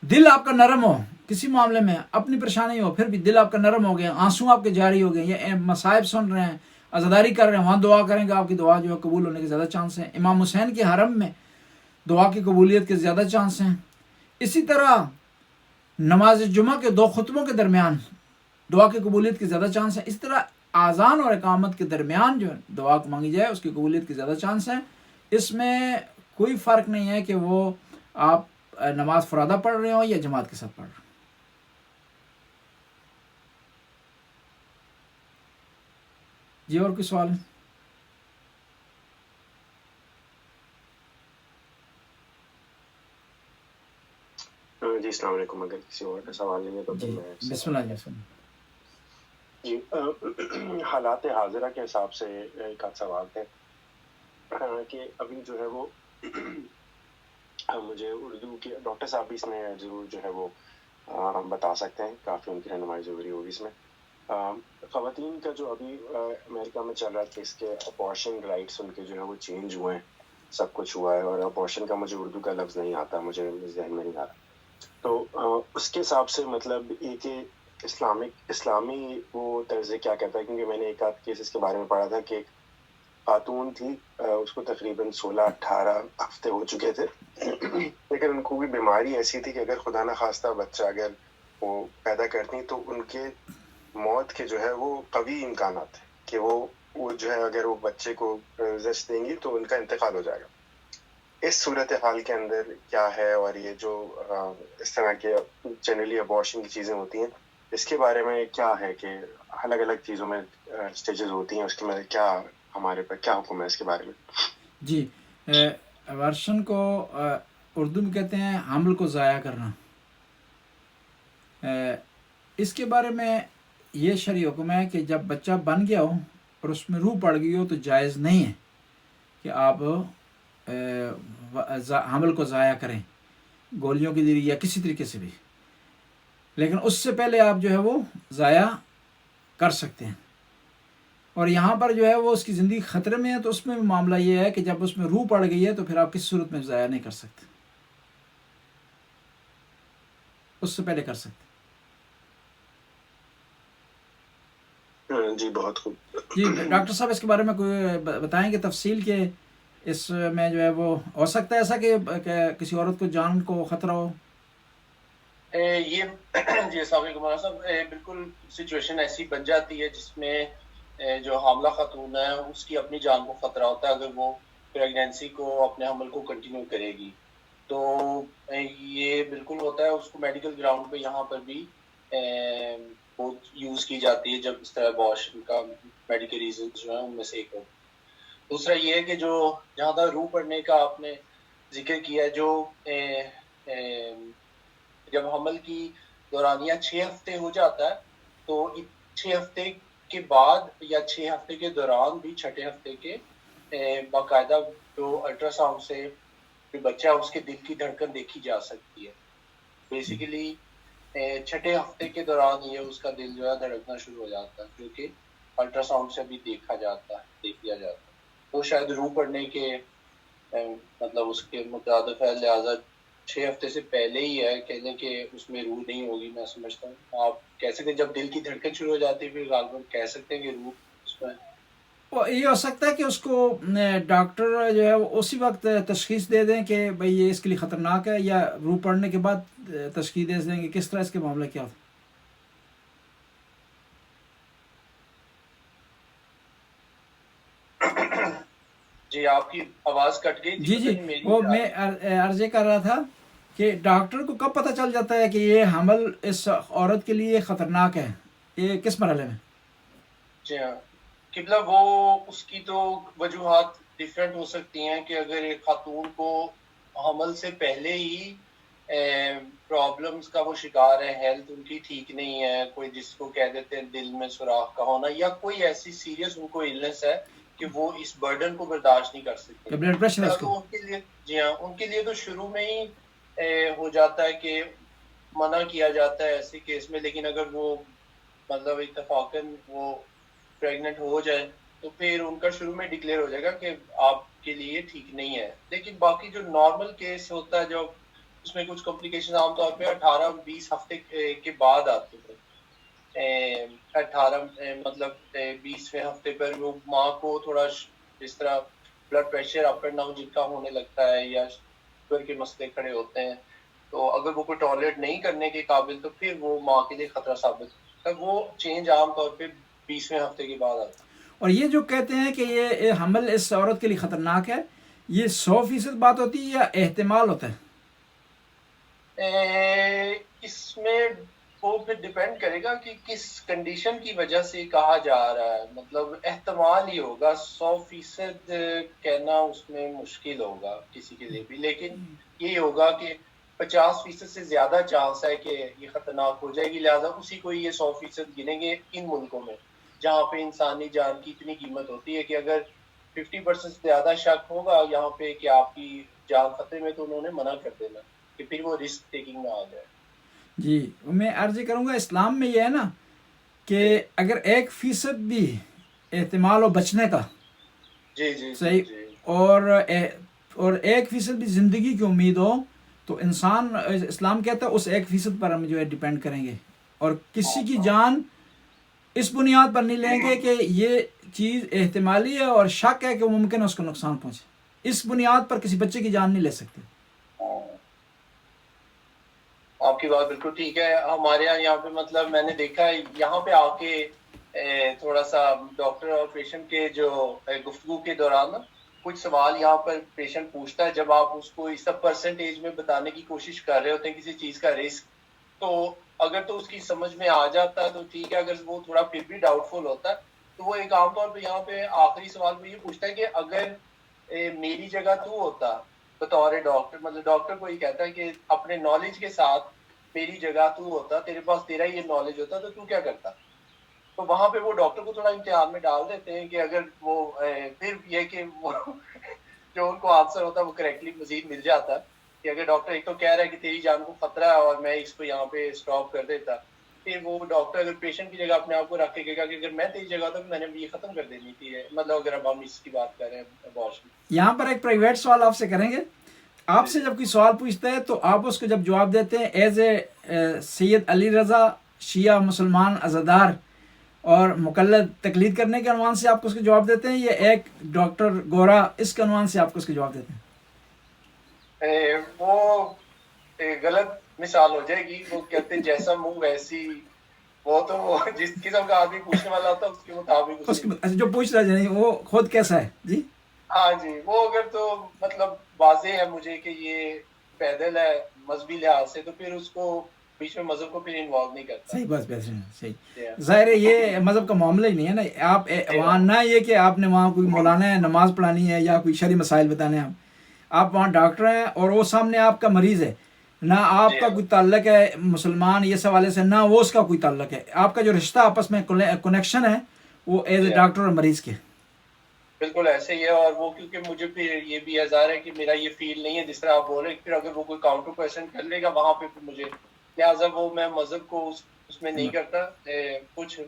دل آپ کا نرم ہو کسی معاملے میں، اپنی پریشانی ہو، پھر بھی دل آپ کا نرم ہو گیا، آنسو آپ کے جاری ہو گئے، یا مصائب سن رہے ہیں، عزاداری کر رہے ہیں، وہاں دعا کریں گے، آپ کی دعا جو ہے قبول ہونے کے زیادہ چانس ہیں. امام حسین کے حرم میں دعا کی قبولیت کے زیادہ چانس ہیں. اسی طرح نماز جمعہ کے 2 خطبوں کے درمیان دعا کی قبولیت کے زیادہ چانس ہیں. اس طرح اذان اور اقامت کے درمیان جو دعا مانگی جائے اس کی قبولیت کے زیادہ چانس ہیں. اس میں کوئی فرق نہیں ہے کہ وہ آپ نماز فرادہ پڑھ رہے ہوں یا جماعت کے ساتھ پڑھ رہے ہوں. جی اور کوئی سوال ہے؟ جی السلام علیکم. اگر کسی اور کا سوال نہیں ہے تو جی بسم اللہ. جی حالات حاضرہ کے حساب سے ایک آدھ سوال ہے کہ ابھی جو ہے وہ مجھے اردو کے ڈاکٹر صاحب بھی اس میں ضرور جو ہے وہ بتا سکتے ہیں، کافی ان کی رہنمائی ضروری ہوگی اس میں. خواتین کا جو ابھی امریکہ میں چل رہا ہے کہ اس کے اپورشن رائٹس ان کے جو ہے وہ چینج ہوئے ہیں، سب کچھ ہوا ہے. اور اپورشن کا مجھے اردو کا لفظ نہیں آتا، مجھے ذہن میں نہیں آ رہا. تو اس کے حساب سے مطلب یہ کہ اسلامی وہ طرز کیا کہتا ہے، کیونکہ میں نے ایک آدھ کیس اس کے بارے میں پڑھا تھا کہ ایک خاتون تھی، اس کو تقریباً 16-18 ہفتے ہو چکے تھے، لیکن ان کو بھی بیماری ایسی تھی کہ اگر خدا نخواستہ بچہ اگر وہ پیدا کرتی تو ان کے موت کے جو ہے وہ قوی امکانات تھے کہ وہ جو ہے اگر وہ بچے کو زچ دیں گی تو ان کا انتقال ہو جائے گا. اس صورتحال کے اندر کیا ہے، اور یہ جو اس طرح کے جنرلی ابارشن کی چیزیں ہوتی ہیں، اس کے بارے میں کیا ہے کہ الگ الگ چیزوں میں سٹیجز ہوتی ہیں، اس کے میں کیا ہمارے پر کیا حکم ہے اس کے بارے میں؟ جی، ورشن کو اردو میں کہتے ہیں حمل کو ضائع کرنا. اس کے بارے میں یہ شرعی حکم ہے کہ جب بچہ بن گیا ہو اور اس میں روح پڑ گئی ہو تو جائز نہیں ہے کہ آپ حمل کو ضائع کریں گولیوں کے ذریعے یا کسی طریقے سے بھی، لیکن اس سے پہلے آپ جو ہے وہ ضائع کر سکتے ہیں. اور یہاں پر جو ہے وہ اس کی زندگی خطرے میں ہے تو اس میں بھی معاملہ یہ ہے کہ جب اس میں روح پڑ گئی ہے تو پھر آپ کس صورت میں ضائع نہیں کر سکتے، اس سے پہلے کر سکتے. جی بہت خوب. جی ڈاکٹر صاحب اس کے بارے میں کوئی بتائیں گے تفصیل کہ اس میں جو ہے وہ ہو سکتا ہے ایسا کہ کسی عورت کو جان کو خطرہ ہو؟ یہ جی السلام علیکم مولانا صاحب، بالکل سچویشن ایسی بن جاتی ہے جس میں جو حاملہ خاتون ہے اس کی اپنی جان کو خطرہ ہوتا ہے اگر وہ پریگنینسی کو اپنے حمل کو کنٹینیو کرے گی. تو یہ بالکل ہوتا ہے، اس کو میڈیکل گراؤنڈ پہ یہاں پر بھی بہت یوز کی جاتی ہے جب اس طرح ابارشن کا میڈیکل ریزنز جو ہیں ان میں سے ایک ہو. دوسرا یہ ہے کہ جو جہاں تک روح پڑنے کا آپ نے ذکر کیا، جو جب حمل کی دورانیہ 6 ہفتے ہو جاتا ہے تو 6 ہفتے کے بعد یا 6 ہفتے کے دوران بھی چھٹے ہفتے کے باقاعدہ جو الٹرا ساؤنڈ سے جو بچہ اس کے دل کی دھڑکن دیکھی جا سکتی ہے. بیسیکلی چھٹے ہفتے کے دوران یہ اس کا دل جو ہے دھڑکنا شروع ہو جاتا ہے، جو کہ الٹرا ساؤنڈ سے بھی دیکھ لیا جاتا ہے. تو شاید روح پڑنے کے مطلب اس کے مترادف ہے، لہٰذا 6 ہفتے سے پہلے ہی ہے کہنے کہ اس میں روح نہیں ہوگی. میں سمجھتا ہوں آپ کہہ سکتے ہیں جب دل کی دھڑکن شروع ہو جاتی ہے پھر غالباً کہہ سکتے ہیں کہ روح اس میں. یہ ہو سکتا ہے کہ اس کو ڈاکٹر جو ہے وہ اسی وقت تشخیص دے دیں کہ بھئی یہ اس کے لیے خطرناک ہے، یا روح پڑنے کے بعد تشخیص دے دیں گے، کس طرح اس کے معاملہ کیا ہوتا ہے؟ جی آپ کی آواز کٹ گئی تھی. جی وہ میں عرض یہ کر رہا تھا کہ ڈاکٹر کو کب پتہ چل جاتا ہے کہ یہ حمل اس عورت کے لیے خطرناک ہے، یہ کس مرحلے میں؟ جی ہاں قبلہ، وہ اس کی تو وجوہات ڈیفرنٹ ہو سکتی ہیں کہ اگر ایک خاتون کو حمل سے پہلے ہی پرابلمز کا وہ شکار ہے، ہیلتھ ان کی ٹھیک نہیں ہے، کوئی جس کو کہہ دیتے ہیں دل میں سوراخ کا ہونا، یا کوئی ایسی سیریس ان کو النس ہے کہ وہ اس برڈن کو برداشت نہیں کر سکتے، بلڈ پریشر اس تو کو ان کے لیے جی ہاں ان کے لیے تو شروع میں ہی ہو جاتا ہے کہ منع کیا جاتا ہے ایسے کیس میں. لیکن اگر وہ مطلب اتفاقاً وہ پریگننٹ ہو جائے تو پھر ان کا شروع میں ڈکلیئر ہو جائے گا کہ آپ کے لیے ٹھیک نہیں ہے. لیکن باقی جو نارمل کیس ہوتا ہے جو اس میں کچھ کمپلیکیشن عام طور پہ 18-20 ہفتے کے بعد آتے ہیں. 18 مطلب 20ویں ہفتے پر وہ ماں کو تھوڑا اس طرح blood pressure up and down جن کا ہونے لگتا ہے یا شوگر کے مسئلے کھڑے ہوتے ہیں، تو اگر وہ کوئی ٹالریٹ نہیں کرنے کے قابل تو پھر وہ ماں کے لیے خطرہ ثابت ہوتا ہے. وہ چینج عام طور پہ 20ویں ہفتے کے بعد آتا ہے. اور یہ جو کہتے ہیں کہ یہ حمل اس عورت کے لیے خطرناک ہے، یہ 100% بات ہوتی ہے یا احتمال ہوتا ہے؟ اس میں وہ پھر ڈیپینڈ کرے گا کہ کس کنڈیشن کی وجہ سے کہا جا رہا ہے. مطلب احتمال ہی ہوگا، 100% کہنا اس میں مشکل ہوگا کسی کے لیے بھی. لیکن یہ ہوگا کہ 50% سے زیادہ چانس ہے کہ یہ خطرناک ہو جائے گی، لہٰذا اسی کو یہ 100% گنیں گے ان ملکوں میں جہاں پہ انسانی جان کی اتنی قیمت ہوتی ہے کہ اگر 50% سے زیادہ شک ہوگا یہاں پہ کہ آپ کی جان خطرے میں تو انہوں نے منع کر دینا کہ پھر وہ رسک ٹیکنگ میں آ جائے. جی میں عرض کروں گا اسلام میں یہ ہے نا کہ اگر 1% بھی احتمال ہو بچنے کا جی جی صحیح جی اور 1% بھی زندگی کی امید ہو تو انسان اسلام کہتا ہے اس 1% پر ہم جو ہے ڈیپینڈ کریں گے اور کسی کی جان اس بنیاد پر نہیں لیں گے کہ یہ چیز احتمالی ہے اور شک ہے کہ وہ ممکن ہے اس کو نقصان پہنچے. اس بنیاد پر کسی بچے کی جان نہیں لے سکتے. آپ کی بات بالکل ٹھیک ہے. ہمارے یہاں پہ مطلب میں نے دیکھا ہے یہاں پہ آ کے تھوڑا سا ڈاکٹر اور پیشنٹ کے جو گفتگو کے دوران کچھ سوال یہاں پر پیشنٹ پوچھتا ہے جب آپ اس کو اس پرسنٹیج میں بتانے کی کوشش کر رہے ہوتے ہیں کسی چیز کا رسک تو اگر تو اس کی سمجھ میں آ جاتا ہے تو ٹھیک ہے, اگر وہ تھوڑا پھر بھی ڈاؤٹ فل ہوتا ہے تو وہ ایک عام طور پہ یہاں پہ آخری سوال میں یہ پوچھتا ہے کہ اگر میری جگہ تو ہوتا بطور ڈاکٹر, مطلب ڈاکٹر کو یہ کہتا ہے کہ اپنے نالج کے ساتھ میری جگہ تو ہوتا, تیرے پاس تیرا یہ نالج ہوتا تو تو کیا کرتا. تو وہاں پہ وہ ڈاکٹر کو تھوڑا امتحان میں ڈال دیتے ہیں کہ اگر وہ پھر یہ کہ وہ جو ان کو آنسر ہوتا ہے وہ کریکٹلی مزید مل جاتا ہے کہ اگر ڈاکٹر ایک تو کہہ رہا ہے کہ تیری جان کو خطرہ ہے اور میں اس کو یہاں پہ اسٹاپ کر دیتا, پھر وہ ڈاکٹر اگر پیشنٹ کی جگہ اپنے آپ کو رکھ کے گا کہ اگر میں تیری جگہ ہوتا تو میں نے یہ ختم کر دینی تھی, مطلب اگر اب ہم اس کی بات کر رہے ہیں ابارشن. یہاں پر ایک پرائیویٹ سوال آپ سے کریں گے. آپ سے جب کوئی سوال پوچھتا ہے تو آپ اس کو جب جواب دیتے ہیں ایز اے سید علی رضا شیعہ مسلمان عزادار اور مقلد تقلید کرنے کے عنوان سے آپ کو اس کا جواب دیتے ہیں یا ایک ڈاکٹر گورا اس کے عنوان سے آپ کو اس کا جواب دیتے ہیں؟ وہ غلط مثال ہو جائے گی. وہ کہتے ہیں جیسا منہ ویسی, وہ تو وہ جس قسم کا آدمی پوچھنے والا ہوتا ہے اس کے مطابق اس جو پوچھ رہا ہے وہ خود کیسا ہے. جی ہاں جی, وہ اگر تو مطلب واضح ہے مجھے کہ یہ پیدل ہے مذہبی لحاظ سے تو پھر اس کو بیچ میں مذہب کو پھر انوالو نہیں کرتا. صحیح بات صحیح ظاہر ہے یہ مذہب کا معاملہ ہی نہیں ہے نا. آپ وہاں نہ یہ کہ آپ نے وہاں کوئی مولانا ہے نماز پڑھانی ہے یا کوئی شرعی مسائل بتانے ہیں, آپ وہاں ڈاکٹر ہیں اور وہ سامنے آپ کا مریض ہے, نہ آپ کا کوئی تعلق ہے مسلمان یہ حوالے سے نہ وہ اس کا کوئی تعلق ہے. آپ کا جو رشتہ آپس میں کنیکشن ہے وہ ایز اے ڈاکٹر اور مریض کے. بالکل ایسے ہی ہے. اور وہ کیونکہ مجھے پھر یہ بھی اظہار ہے کہ میرا یہ فیل نہیں ہے جس طرح آپ بول رہے ہیں, پھر اگر وہ کوئی کاؤنٹر کویشچن کر لے گا وہاں پہ پھر مجھے لہٰذا وہ میں مذہب کو اس میں نہیں کرتا. کچھ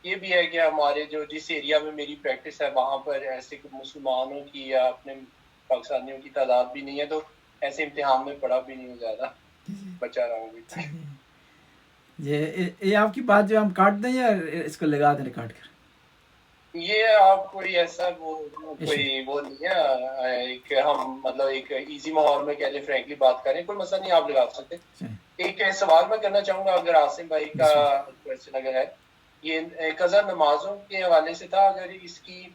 یہ بھی ہے کہ ہمارے جو جس ایریا میں میری پریکٹس ہے وہاں پر ایسے مسلمانوں کی یا اپنے پاکستانیوں کی تعداد بھی نہیں ہے تو ایسے امتحان میں پڑا بھی نہیں ہوں, زیادہ بچا رہا ہوں. یہ آپ کی بات جو ہم کاٹ دیں یا اس کو لگا دیں ریکارڈ کر؟ یہ آپ کوئی ایسا کوئی وہ نہیں ہے, ایک ہم مطلب ایک ایزی ماحول میں کہہ لیں فرینکلی بات کریں, کوئی مسئلہ نہیں, آپ لگا سکتے. ایک سوال میں کرنا چاہوں گا اگر عاصم بھائی کا کوشچن اگر ہے, یہ قضا نمازوں کے حوالے سے تھا. اگر اس کی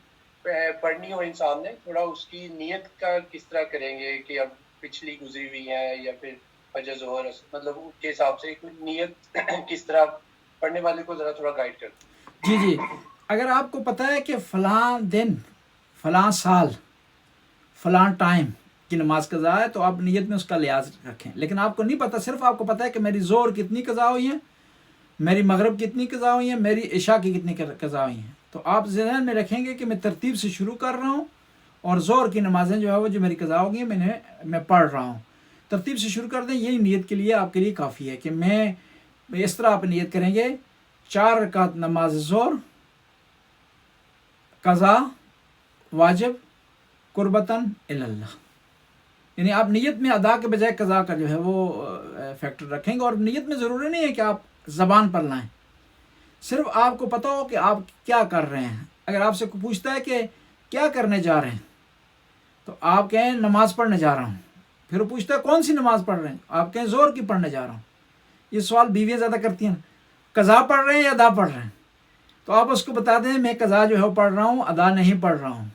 پڑھنی ہو انسان نے تھوڑا اس کی نیت کا کس طرح کریں گے کہ اب پچھلی گزری ہوئی ہے یا پھر فجر ظہر, مطلب اس کے حساب سے نیت کس طرح پڑھنے والے کو ذرا تھوڑا گائیڈ کر. جی اگر آپ کو پتہ ہے کہ فلاں دن فلاں سال فلاں ٹائم کی نماز قضا ہے تو آپ نیت میں اس کا لحاظ رکھیں. لیکن آپ کو نہیں پتہ, صرف آپ کو پتہ ہے کہ میری ظہر کتنی قضا ہوئی ہیں, میری مغرب کتنی قضا ہوئی ہیں, میری عشاء کی کتنی قضا ہوئی ہیں, تو آپ ذہن میں رکھیں گے کہ میں ترتیب سے شروع کر رہا ہوں اور ظہر کی نمازیں جو ہے وہ جو میری قضا ہو گئی میں پڑھ رہا ہوں. ترتیب سے شروع کر دیں, یہی نیت کے لیے آپ کے لیے کافی ہے کہ میں اس طرح آپ نیت کریں گے 4 رکعت نماز ظہر قضا واجب قربتاً اللہ, یعنی آپ نیت میں ادا کے بجائے قضا کا جو ہے وہ فیکٹر رکھیں گے. اور نیت میں ضروری نہیں ہے کہ آپ زبان پر لائیں, صرف آپ کو پتہ ہو کہ آپ کیا کر رہے ہیں. اگر آپ سے کوئی پوچھتا ہے کہ کیا کرنے جا رہے ہیں تو آپ کہیں نماز پڑھنے جا رہا ہوں. پھر وہ پوچھتا ہے کون سی نماز پڑھ رہے ہیں, آپ کہیں ظہر کی پڑھنے جا رہا ہوں. یہ سوال بیویاں زیادہ کرتی ہیں, قضا پڑھ رہے ہیں یا ادا پڑھ رہے ہیں, تو آپ اس کو بتا دیں میں قضا جو ہے وہ پڑھ رہا ہوں, ادا نہیں پڑھ رہا ہوں.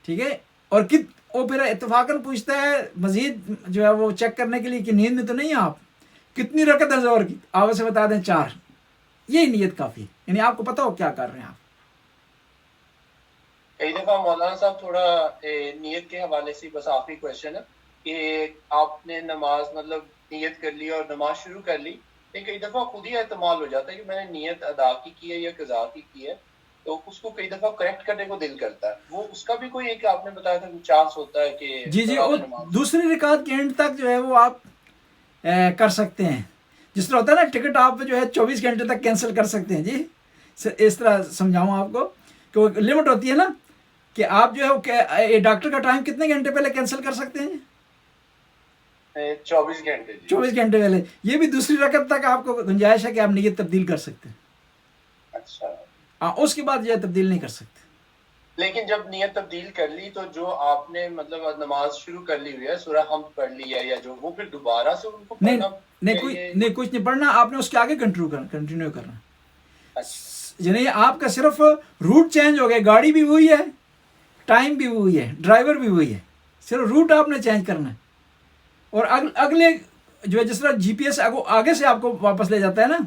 ٹھیک ہے. اور وہ پھر اتفاقاً پوچھتا ہے مزید جو ہے وہ چیک کرنے کے لیے کہ نیند میں تو نہیں آپ, کتنی رکعت ہے ظہر کی, آپ اسے بتا دیں 4. یہی نیت کافی ہے, یعنی آپ کو پتہ ہو کیا کر رہے ہیں آپ. کئی دفعہ مولانا صاحب تھوڑا نیت کے حوالے سے بس آخری کویشچن ہے کہ آپ نے نماز مطلب نیت کر لی اور نماز شروع کر لی, لیکن کئی دفعہ خود ہی احتمال ہو جاتا ہے کہ میں نے نیت ادا کی ہے یا قضا کی ہے, تو اس کو کئی دفعہ کریکٹ کرنے کو دل کرتا ہے. وہ اس کا بھی کوئی ایک آپ نے بتایا تھا چانس ہوتا ہے کہ جی اور دوسری رکعت کے اینڈ تک جو ہے وہ آپ کر سکتے ہیں. جس طرح ہوتا ہے نا ٹکٹ آپ جو ہے 24 گھنٹے تک کینسل کر سکتے ہیں. جی اس طرح سمجھاؤں آپ کو کہ وہ لمٹ ہوتی ہے نا کہ آپ جو ہے ڈاکٹر کا ٹائم کتنے گھنٹے پہلے کینسل کر سکتے ہیں؟ 24 گھنٹے. 24 گھنٹے پہلے. یہ بھی دوسری رکعت تک آپ کو گنجائش ہے کہ آپ نیت تبدیل کر سکتے ہیں. اچھا. ہاں اس کے بعد جو ہے تبدیل نہیں کر سکتے. لیکن جب نیت تبدیل کر لی تو جو آپ نے مطلب نماز شروع کر لی ہوئی ہے سورہ حمد پڑھ لی ہے یا جو وہ پھر دوبارہ سے ان کو پڑھنا نہیں کچھ نہیں پڑھنا. آپ نے اس کے آگے کنٹینیو کرنا. اچھا. یعنی آپ کا صرف روٹ چینج ہو گیا. گاڑی بھی وہی ہے, ٹائم بھی وہی ہے, ڈرائیور بھی وہی ہے, صرف روٹ آپ نے چینج کرنا ہے. اور اگلے جو ہے جس طرح جی پی ایس آگے سے آپ کو واپس لے جاتا ہے نا,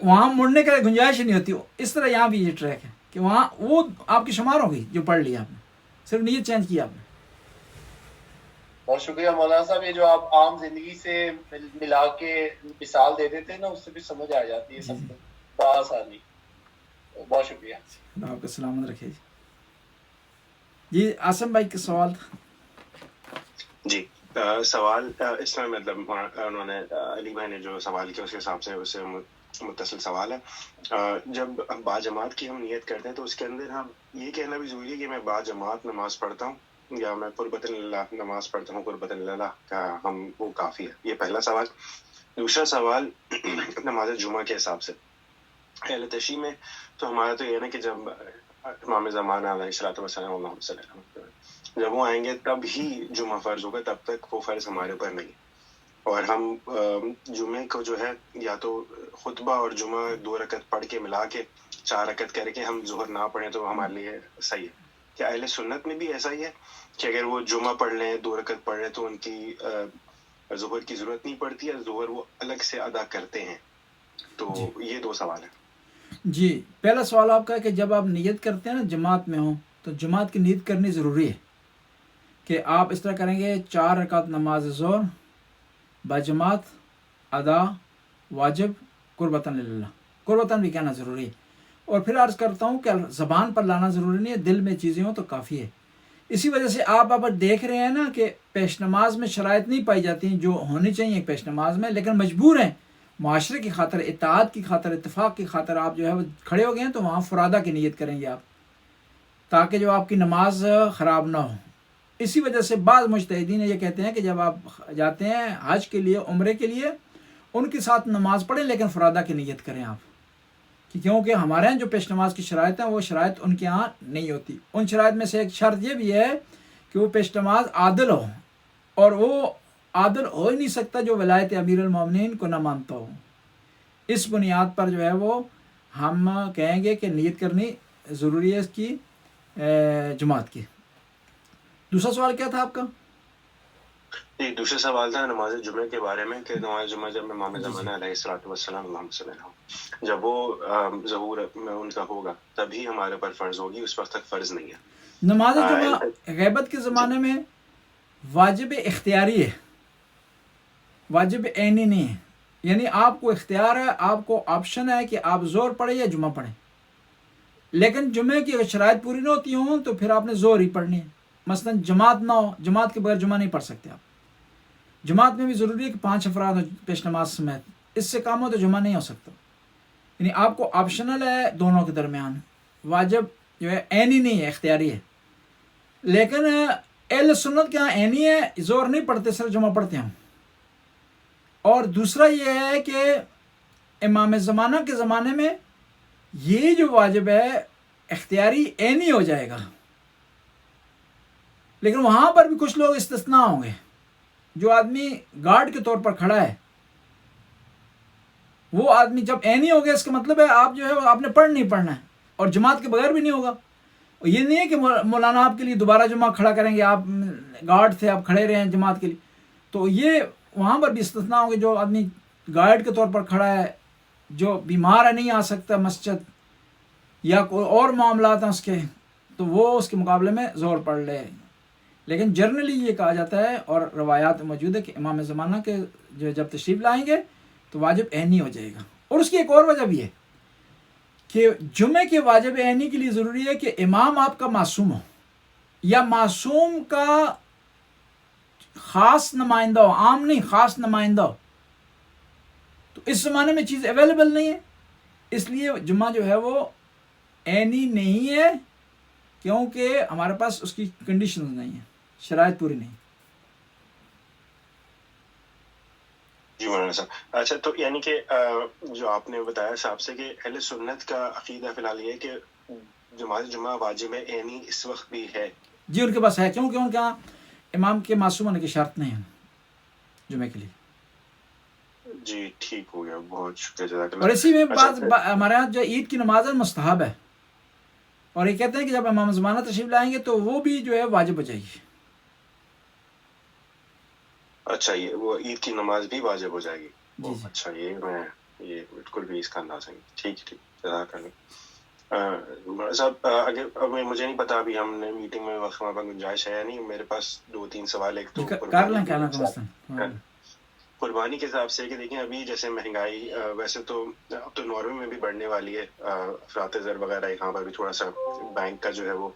وہاں مڑنے کا گنجائش ہی نہیں ہوتی. اس طرح یہاں بھی یہ ٹریک ہے کہ وہاں وہ آپ کی شمار ہو گئی جو پڑھ لی آپ نے, صرف نیت چینج کی آپ نے. بہت شکریہ مولانا صاحب. یہ جو آپ عام زندگی سے ملا کے مثال دے دیتے ہیں نا اس سے بھی سمجھ آ جاتی ہے سب کو بآسانی. بہت شکریہ. آپ کا سلامت رکھے. جی عاصم بھائی کا سوال تھا. جی سوال اس میں مطلب انہوں نے علی بھائی نے جو سوال کیا اس کے حساب سے اس سے متصل سوال ہے. جب با جماعت کی ہم نیت کرتے ہیں تو اس کے اندر ہم یہ کہنا بھی ضروری ہے کہ میں با جماعت نماز پڑھتا ہوں یا میں قربۃ اللہ نماز پڑھتا ہوں, قربۃ اللہ کا ہم وہ کافی ہے. یہ پہلا سوال. دوسرا سوال نماز جمعہ کے حساب سے اہل تشیع میں تو ہمارا تو یہ نا کہ جب امام زمانہ علیہ الصلوۃ والسلام اللہم صلی اللہ علیہ وسلم جب وہ آئیں گے تب ہی جمعہ فرض ہوگا, تب تک وہ فرض ہمارے اوپر نہیں. اور ہم جمعے کو جو ہے یا تو خطبہ اور جمعہ 2 رکعت پڑھ کے ملا کے 4 رکعت کر کے ہم ظہر نہ پڑھیں تو ہمارے لیے صحیح ہے. کیا اہل سنت میں بھی ایسا ہی ہے کہ اگر وہ جمعہ پڑھ لیں 2 رکعت پڑھ لیں تو ان کی ظہر کی ضرورت نہیں پڑتی, یا ظہر وہ الگ سے ادا کرتے ہیں؟ تو یہ 2 سوال ہیں. جی پہلا سوال آپ کا ہے کہ جب آپ نیت کرتے ہیں نا جماعت میں ہوں تو جماعت کی نیت کرنی ضروری ہے کہ آپ اس طرح کریں گے 4 رکعت نماز ظہر باجماعت ادا واجب قربتاً للہ. قربتاً بھی کہنا ضروری ہے. اور پھر عرض کرتا ہوں کہ زبان پر لانا ضروری نہیں ہے, دل میں چیزیں ہوں تو کافی ہے. اسی وجہ سے آپ دیکھ رہے ہیں نا کہ پیش نماز میں شرائط نہیں پائی جاتی جو ہونی چاہیے پیش نماز میں, لیکن مجبور ہیں معاشرے کی خاطر, اتحاد کی خاطر, اتفاق کی خاطر آپ جو ہے وہ کھڑے ہو گئے ہیں تو وہاں فرادہ کی نیت کریں گے آپ, تاکہ جو آپ کی نماز خراب نہ ہو. اسی وجہ سے بعض مجتہدین یہ کہتے ہیں کہ جب آپ جاتے ہیں حج کے لیے, عمرے کے لیے, ان کے ساتھ نماز پڑھیں لیکن فرادہ کی نیت کریں آپ, کیونکہ ہمارے یہاں جو پیش نماز کی شرائط ہیں وہ شرائط ان کے یہاں نہیں ہوتی. ان شرائط میں سے ایک شرط یہ بھی ہے کہ وہ پیش نماز عادل ہو, اور وہ عادل ہو ہی نہیں سکتا جو ولایت امیر المومنین کو نہ مانتا ہو. اس بنیاد پر جو ہے وہ ہم کہیں گے کہ نیت کرنی ضروری ہے اس کی جماعت کی. دوسرا سوال کیا تھا آپ کا؟ جی دوسرا سوال تھا نماز جمعے کے بارے میں کہ نماز جمعہ جب امام زمانہ علیہ الصلوۃ والسلام اللہم صلی اللہ علیہ وسلم جب وہ ظہور میں ان کا ہوگا تبھی ہمارے پر فرض ہوگی, اس وقت تک فرض نہیں ہے. نماز جمعہ غیبت کے زمانے میں واجب اختیاری ہے, واجب عینی نہیں ہے. یعنی آپ کو اختیار ہے, آپ کو آپشن ہے کہ آپ ظہر پڑھیں یا جمعہ پڑھیں, لیکن جمعے کی اگر شرائط پوری نہ ہوتی ہوں تو پھر آپ نے ظہر ہی پڑھنی ہے. مثلا جماعت نہ ہو, جماعت کے بغیر جمعہ نہیں پڑھ سکتے آپ. جماعت میں بھی ضروری ہے کہ 5 افراد ہو پیش نماز سمیت, اس سے کم ہو تو جمعہ نہیں ہو سکتا. یعنی آپ کو آپشنل ہے دونوں کے درمیان, واجب جو ہے عینی نہیں ہے, اختیاری ہے. لیکن اہل سنت کے یہاں عینی ہے, ظہر نہیں پڑھتے, صرف جمعہ پڑھتے ہیں. اور دوسرا یہ ہے کہ امام زمانہ کے زمانے میں یہ جو واجب ہے اختیاری عینی ہو جائے گا, لیکن وہاں پر بھی کچھ لوگ استثناء ہوں گے. جو آدمی گارڈ کے طور پر کھڑا ہے وہ آدمی جب عینی ہو گیا اس کا مطلب ہے آپ جو ہے آپ نے پڑھ نہیں پڑھنا ہے, اور جماعت کے بغیر بھی نہیں ہوگا. اور یہ نہیں ہے کہ مولانا آپ کے لیے دوبارہ جمعہ کھڑا کریں گے, آپ گارڈ تھے آپ کھڑے رہے ہیں جماعت کے لیے, تو یہ وہاں پر بھی استثناء ہوں گے. جو آدمی گارڈ کے طور پر کھڑا ہے, جو بیمار ہے نہیں آ سکتا مسجد, یا کوئی اور معاملات ہیں اس کے, تو وہ اس کے مقابلے میں ظہر پڑھ لے. لیکن جرنلی یہ کہا جاتا ہے اور روایات موجود ہے کہ امام زمانہ کے جو جب تشریف لائیں گے تو واجب عینی ہو جائے گا. اور اس کی ایک اور وجہ بھی ہے کہ جمعے کے واجب عینی کے لیے ضروری ہے کہ امام آپ کا معصوم ہو یا معصوم کا خاص نمائندہ ہو، عام نہیں خاص نمائندہ ہو. تو اس زمانے میں چیز اویلیبل نہیں ہے، اس لیے جمعہ جو ہے وہ عینی نہیں ہے، کیونکہ ہمارے پاس اس کی کنڈیشنز نہیں ہیں، شرائط پوری نہیں. جی مولانا صاحب. اچھا تو یعنی کہ جو آپ نے بتایا صاحب سے کہ اہل سنت کا عقیدہ فی الحال یہ ہے کہ نماز جمعہ واجب عینی اس وقت بھی ہے. جی ان کے پاس ہے، کیونکہ ان کا امام کے معصوم ہونے کی شرط نہیں ہے جمعے کے لیے. جی ٹھیک ہو گیا، بہت شکریہ، جزاک اللہ. اور اسی میں اچھا ہمارے یہاں جو عید کی نماز ہے مستحب ہے، اور یہ کہتے ہیں کہ جب امام زمانہ تشریف لائیں گے تو وہ بھی جو ہے واجب ہو جائے گی. اچھا یہ وہ عید کی نماز بھی واجب ہو جائے گی. جی جی. اچھا یہ بالکل بھی اس کا اندازہ نہیں. ٹھیک جزاک اللہ. صاحب اگر مجھے نہیں پتا ابھی ہم نے میٹنگ میں وقت ہمارے پاس گنجائش ہے یا نہیں. میرے پاس 2-3 سوال. ایک تو قربانی کے حساب سے کہ دیکھیں ابھی جیسے مہنگائی ویسے تو اب تو ناروے میں بھی بڑھنے والی ہے، افراط زر وغیرہ، یہاں پر بھی تھوڑا سا بینک کا جو ہے وہ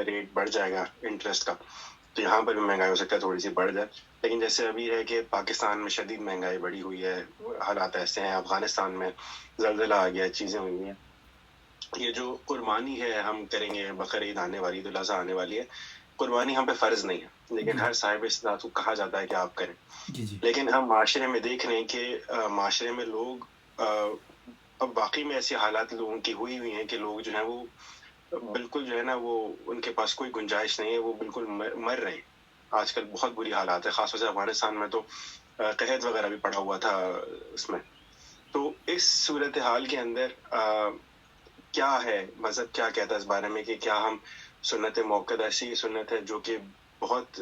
ریٹ بڑھ جائے گا انٹرسٹ کا، تو یہاں پر بھی مہنگائی ہو سکتا ہے تھوڑی سی بڑھ جائے. لیکن جیسے ابھی ہے کہ پاکستان میں شدید مہنگائی بڑھی ہوئی ہے، حالات ایسے ہیں، افغانستان میں زلزلہ آ گیا، چیزیں ہوئی ہیں. یہ جو قربانی ہے ہم کریں گے، بقرعید آنے والی، عید الاضحیٰ آنے والی ہے، قربانی ہم پہ فرض نہیں ہے، لیکن ہر صاحب استطاعت کو کہا جاتا ہے کہ آپ کریں. لیکن ہم معاشرے میں دیکھ رہے ہیں کہ معاشرے میں لوگ اب واقعی میں ایسے حالات لوگوں کی ہوئی ہیں کہ لوگ جو ہیں وہ بالکل جو ہے نا وہ ان کے پاس کوئی گنجائش نہیں ہے، وہ بالکل مر رہے ہیں. آج کل بہت بری حالات ہے، خاص طور سے افغانستان میں تو قحط وغیرہ بھی پڑا ہوا تھا اس میں. تو اس صورتحال کے اندر کیا ہے مذہب کیا کہتا ہے اس بارے میں کہ کیا ہم سنت موقع ایسی سنت ہے جو کہ بہت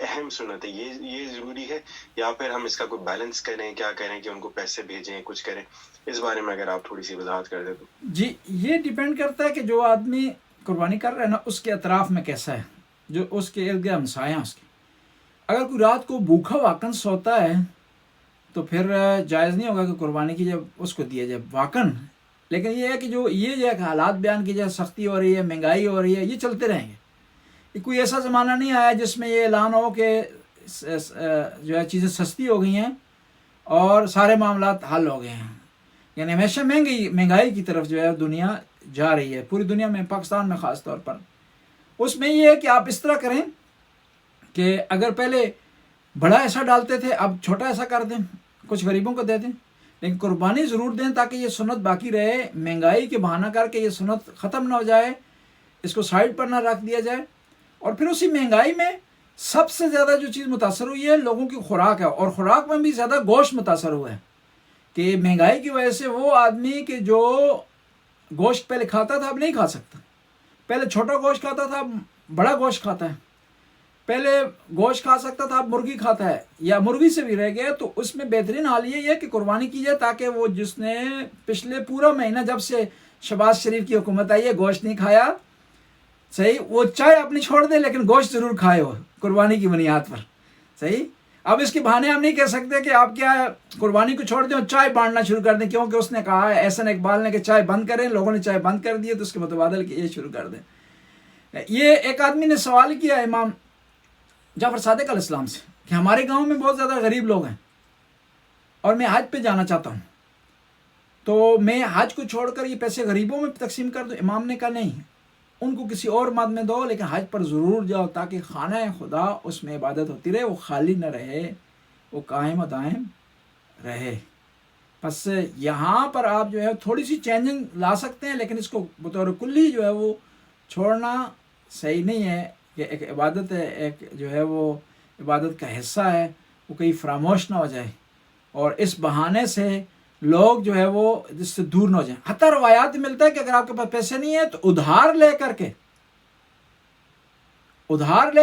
اہم سنت ہے، یہ ضروری ہے، یا پھر ہم اس کا کوئی بیلنس کریں، کیا کریں کہ ان کو پیسے بھیجیں، کچھ کریں؟ اس بارے میں اگر آپ تھوڑی سی وضاحت کر دیں تو. جی یہ ڈیپینڈ کرتا ہے کہ جو آدمی قربانی کر رہا ہے نا اس کے اطراف میں کیسا ہے، جو اس کے ارد گرد ہمسایہ ہیں اس کے. اگر کوئی رات کو بھوکا واقعاً سوتا ہے تو پھر جائز نہیں ہوگا کہ قربانی کی جب اس کو دیا جائے واقعاً. لیکن یہ ہے کہ جو یہ کہ حالات بیان کی جائے، سختی ہو رہی ہے، مہنگائی ہو رہی ہے، یہ چلتے رہیں گے. یہ کوئی ایسا زمانہ نہیں آیا جس میں یہ اعلان ہو کہ جو ہے چیزیں سستی ہو گئی ہیں اور سارے معاملات حل ہو گئے ہیں. یعنی ہمیشہ مہنگائی کی طرف جو ہے دنیا جا رہی ہے، پوری دنیا میں، پاکستان میں خاص طور پر. اس میں یہ ہے کہ آپ اس طرح کریں کہ اگر پہلے بڑا ایسا ڈالتے تھے اب چھوٹا ایسا کر دیں، کچھ غریبوں کو دے دیں، لیکن قربانی ضرور دیں تاکہ یہ سنت باقی رہے. مہنگائی کے بہانہ کر کے یہ سنت ختم نہ ہو جائے، اس کو سائڈ پر نہ رکھ دیا جائے. اور پھر اسی مہنگائی میں سب سے زیادہ جو چیز متاثر ہوئی ہے لوگوں کی خوراک ہے، اور خوراک میں بھی زیادہ گوشت متاثر ہوا ہے کہ مہنگائی کی وجہ سے وہ آدمی کہ جو گوشت پہلے کھاتا تھا اب نہیں کھا سکتا. پہلے چھوٹا گوشت کھاتا تھا اب بڑا گوشت کھاتا ہے. پہلے گوشت کھا سکتا تھا اب مرغی کھاتا ہے یا مرغی سے بھی رہ گیا. تو اس میں بہترین حال یہ ہے کہ قربانی کی جائے تاکہ وہ جس نے پچھلے پورا مہینہ جب سے شہباز شریف کی حکومت آئی ہے گوشت نہیں کھایا، صحیح، وہ چائے اپنی چھوڑ دے لیکن گوشت ضرور کھائے ہو قربانی کی بنیاد پر. صحیح. اب اس کے بہانے ہم نہیں کہہ سکتے کہ آپ کیا قربانی کو چھوڑ دیں اور چائے بانٹنا شروع کر دیں، کیونکہ اس نے کہا ہے احسن اقبال نے کہ چائے بند کریں، لوگوں نے چائے بند کر دی تو اس کے متبادل کہ یہ شروع کر دیں. یہ ایک آدمی نے سوال کیا امام جعفر صادق علیہ السلام سے کہ ہمارے گاؤں میں بہت زیادہ غریب لوگ ہیں اور میں حج پہ جانا چاہتا ہوں، تو میں حج کو چھوڑ کر یہ پیسے غریبوں میں تقسیم کر دوں؟ امام نے کہا نہیں، ان کو کسی اور مد میں دو، لیکن حج پر ضرور جاؤ تاکہ خانہ خدا اس میں عبادت ہوتی رہے، وہ خالی نہ رہے، وہ قائم و دائم رہے. بس یہاں پر آپ جو ہے تھوڑی سی چینجنگ لا سکتے ہیں، لیکن اس کو بطور کلی جو ہے وہ چھوڑنا صحیح نہیں ہے کہ ایک عبادت ہے، ایک جو ہے وہ عبادت کا حصہ ہے، وہ کہیں فراموش نہ ہو جائے اور اس بہانے سے لوگ جو ہے وہ جس سے دور نہ ہو جائیں. حتیٰ روایات ملتا ہے کہ اگر آپ کے پاس پیسے نہیں ہیں تو ادھار لے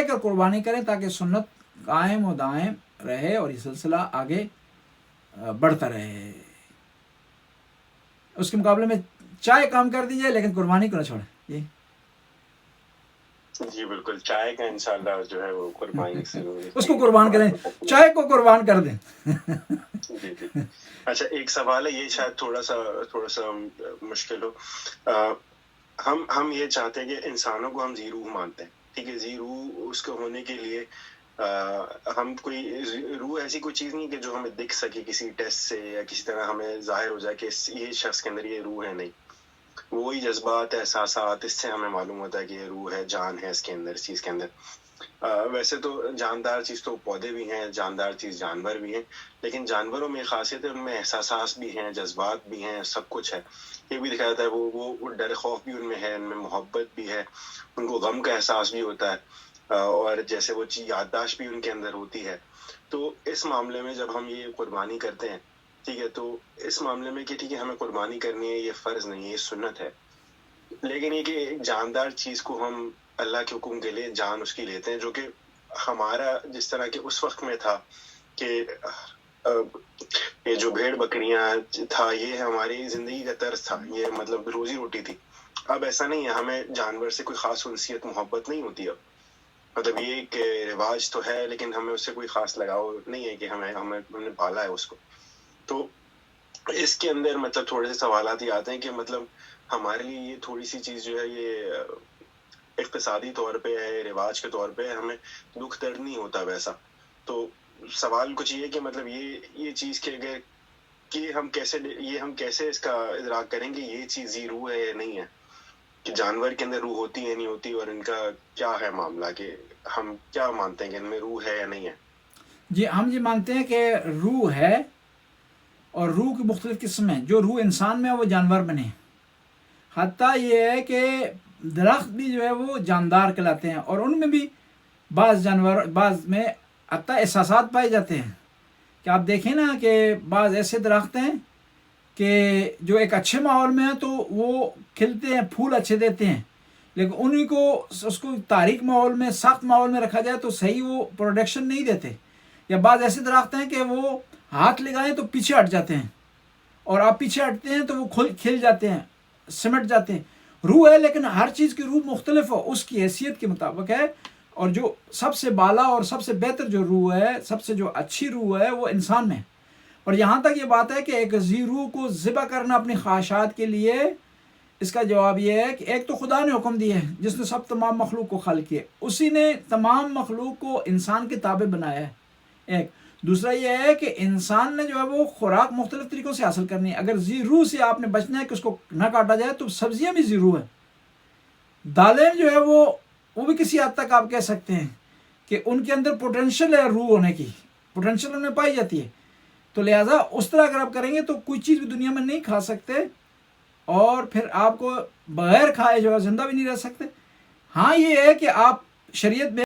کر قربانی کریں تاکہ سنت قائم و دائم رہے اور یہ سلسلہ آگے بڑھتا رہے. اس کے مقابلے میں چائے کام کر دیجئے لیکن قربانی کو نہ چھوڑیں. جی جی بالکل، چائے کا انشاءاللہ جو ہے وہ قربانی سے اس کو قربان کریں، چائے کو قربان کر دیں. جی جی. اچھا ایک سوال ہے، یہ شاید تھوڑا سا مشکل ہو. ہم یہ چاہتے ہیں کہ انسانوں کو ہم ذی روح مانتے ہیں، ٹھیک ہے. ذی روح اس کو ہونے کے لیے ہم کوئی روح ایسی کوئی چیز نہیں کہ جو ہمیں دکھ سکے کسی ٹیسٹ سے یا کسی طرح ہمیں ظاہر ہو جائے کہ یہ شخص کے اندر یہ روح ہے. نہیں، وہی جذبات احساسات، اس سے ہمیں معلوم ہوتا ہے کہ یہ روح ہے، جان ہے اس کے اندر، اس چیز کے اندر. ویسے تو جاندار چیز تو پودے بھی ہیں، جاندار چیز جانور بھی ہیں، لیکن جانوروں میں خاصیت ہے ان میں احساسات بھی ہیں، جذبات بھی ہیں، سب کچھ ہے. یہ بھی دکھایا جاتا ہے وہ ڈر خوف بھی ان میں ہے، ان میں محبت بھی ہے، ان کو غم کا احساس بھی ہوتا ہے، اور جیسے وہ چیز یادداشت بھی ان کے اندر ہوتی ہے. تو اس معاملے میں جب ہم یہ قربانی کرتے ہیں، ٹھیک ہے، تو اس معاملے میں کہ ٹھیک ہے ہمیں قربانی کرنی ہے، یہ فرض نہیں ہے، یہ سنت ہے. لیکن یہ کہ ایک جاندار چیز کو ہم اللہ کے حکم کے لیے جان اس کی لیتے ہیں، جو کہ ہمارا جس طرح کہ اس وقت میں تھا کہ یہ جو بھیڑ بکریاں تھا، یہ ہماری زندگی کا طرز تھا، یہ مطلب روزی روٹی تھی. اب ایسا نہیں ہے، ہمیں جانور سے کوئی خاص انسیت محبت نہیں ہوتی. اب مطلب یہ کہ رواج تو ہے لیکن ہمیں اس سے کوئی خاص لگاؤ نہیں ہے کہ ہم نے پالا ہے اس کو. تو اس کے اندر مطلب تھوڑے سے سوالات یہ آتے ہیں کہ مطلب ہمارے لیے یہ تھوڑی سی چیز جو ہے یہ اقتصادی طور پہ ہے، رواج کے طور پہ ہمیں دکھ درد نہیں ہوتا ویسا. تو سوال کچھ یہ کہ مطلب یہ چیز کہ اگر کہ ہم کیسے اس کا ادراک کریں گے یہ چیز ہی روح ہے یا نہیں ہے، کہ جانور کے اندر روح ہوتی ہے نہیں ہوتی، اور ان کا کیا ہے معاملہ، کہ ہم کیا مانتے ہیں کہ ان میں روح ہے یا نہیں ہے. جی ہم یہ مانتے ہیں کہ روح ہے، اور روح کی مختلف قسمیں، جو روح انسان میں ہے وہ جانور میں نہیں. حتیٰ یہ ہے کہ درخت بھی جو ہے وہ جاندار کہلاتے ہیں، اور ان میں بھی بعض میں حتیٰ احساسات پائے جاتے ہیں. کہ آپ دیکھیں نا کہ بعض ایسے درخت ہیں کہ جو ایک اچھے ماحول میں ہیں تو وہ کھلتے ہیں، پھول اچھے دیتے ہیں، لیکن انہی کو اس کو تاریک ماحول میں، سخت ماحول میں رکھا جائے تو صحیح وہ پروڈکشن نہیں دیتے. یا بعض ایسے درخت ہیں کہ وہ ہاتھ لگائیں تو پیچھے ہٹ جاتے ہیں، اور آپ پیچھے ہٹتے ہیں تو وہ کھل جاتے ہیں، سمٹ جاتے ہیں. روح ہے، لیکن ہر چیز کی روح مختلف ہو، اس کی حیثیت کے مطابق ہے. اور جو سب سے بالا اور سب سے بہتر جو روح ہے، سب سے جو اچھی روح ہے، وہ انسان میں. اور یہاں تک یہ بات ہے کہ ایک ذی روح کو ذبح کرنا اپنی خواہشات کے لیے، اس کا جواب یہ ہے کہ ایک تو خدا نے حکم دیا ہے جس نے سب تمام مخلوق کو خلق کیا، اسی نے تمام مخلوق کو انسان کے تابع بنایا ہے. ایک دوسرا یہ ہے کہ انسان نے جو ہے وہ خوراک مختلف طریقوں سے حاصل کرنی ہے. اگر ذی روح سے آپ نے بچنا ہے کہ اس کو نہ کاٹا جائے تو سبزیاں بھی ذی روح ہے. دالیں جو ہے وہ بھی کسی حد تک آپ کہہ سکتے ہیں کہ ان کے اندر پوٹینشیل ہے، روح ہونے کی پوٹینشیل ان میں پائی جاتی ہے. تو لہٰذا اس طرح اگر آپ کریں گے تو کوئی چیز بھی دنیا میں نہیں کھا سکتے، اور پھر آپ کو بغیر کھائے جو ہے زندہ بھی نہیں رہ سکتے. ہاں یہ ہے کہ آپ شریعت میں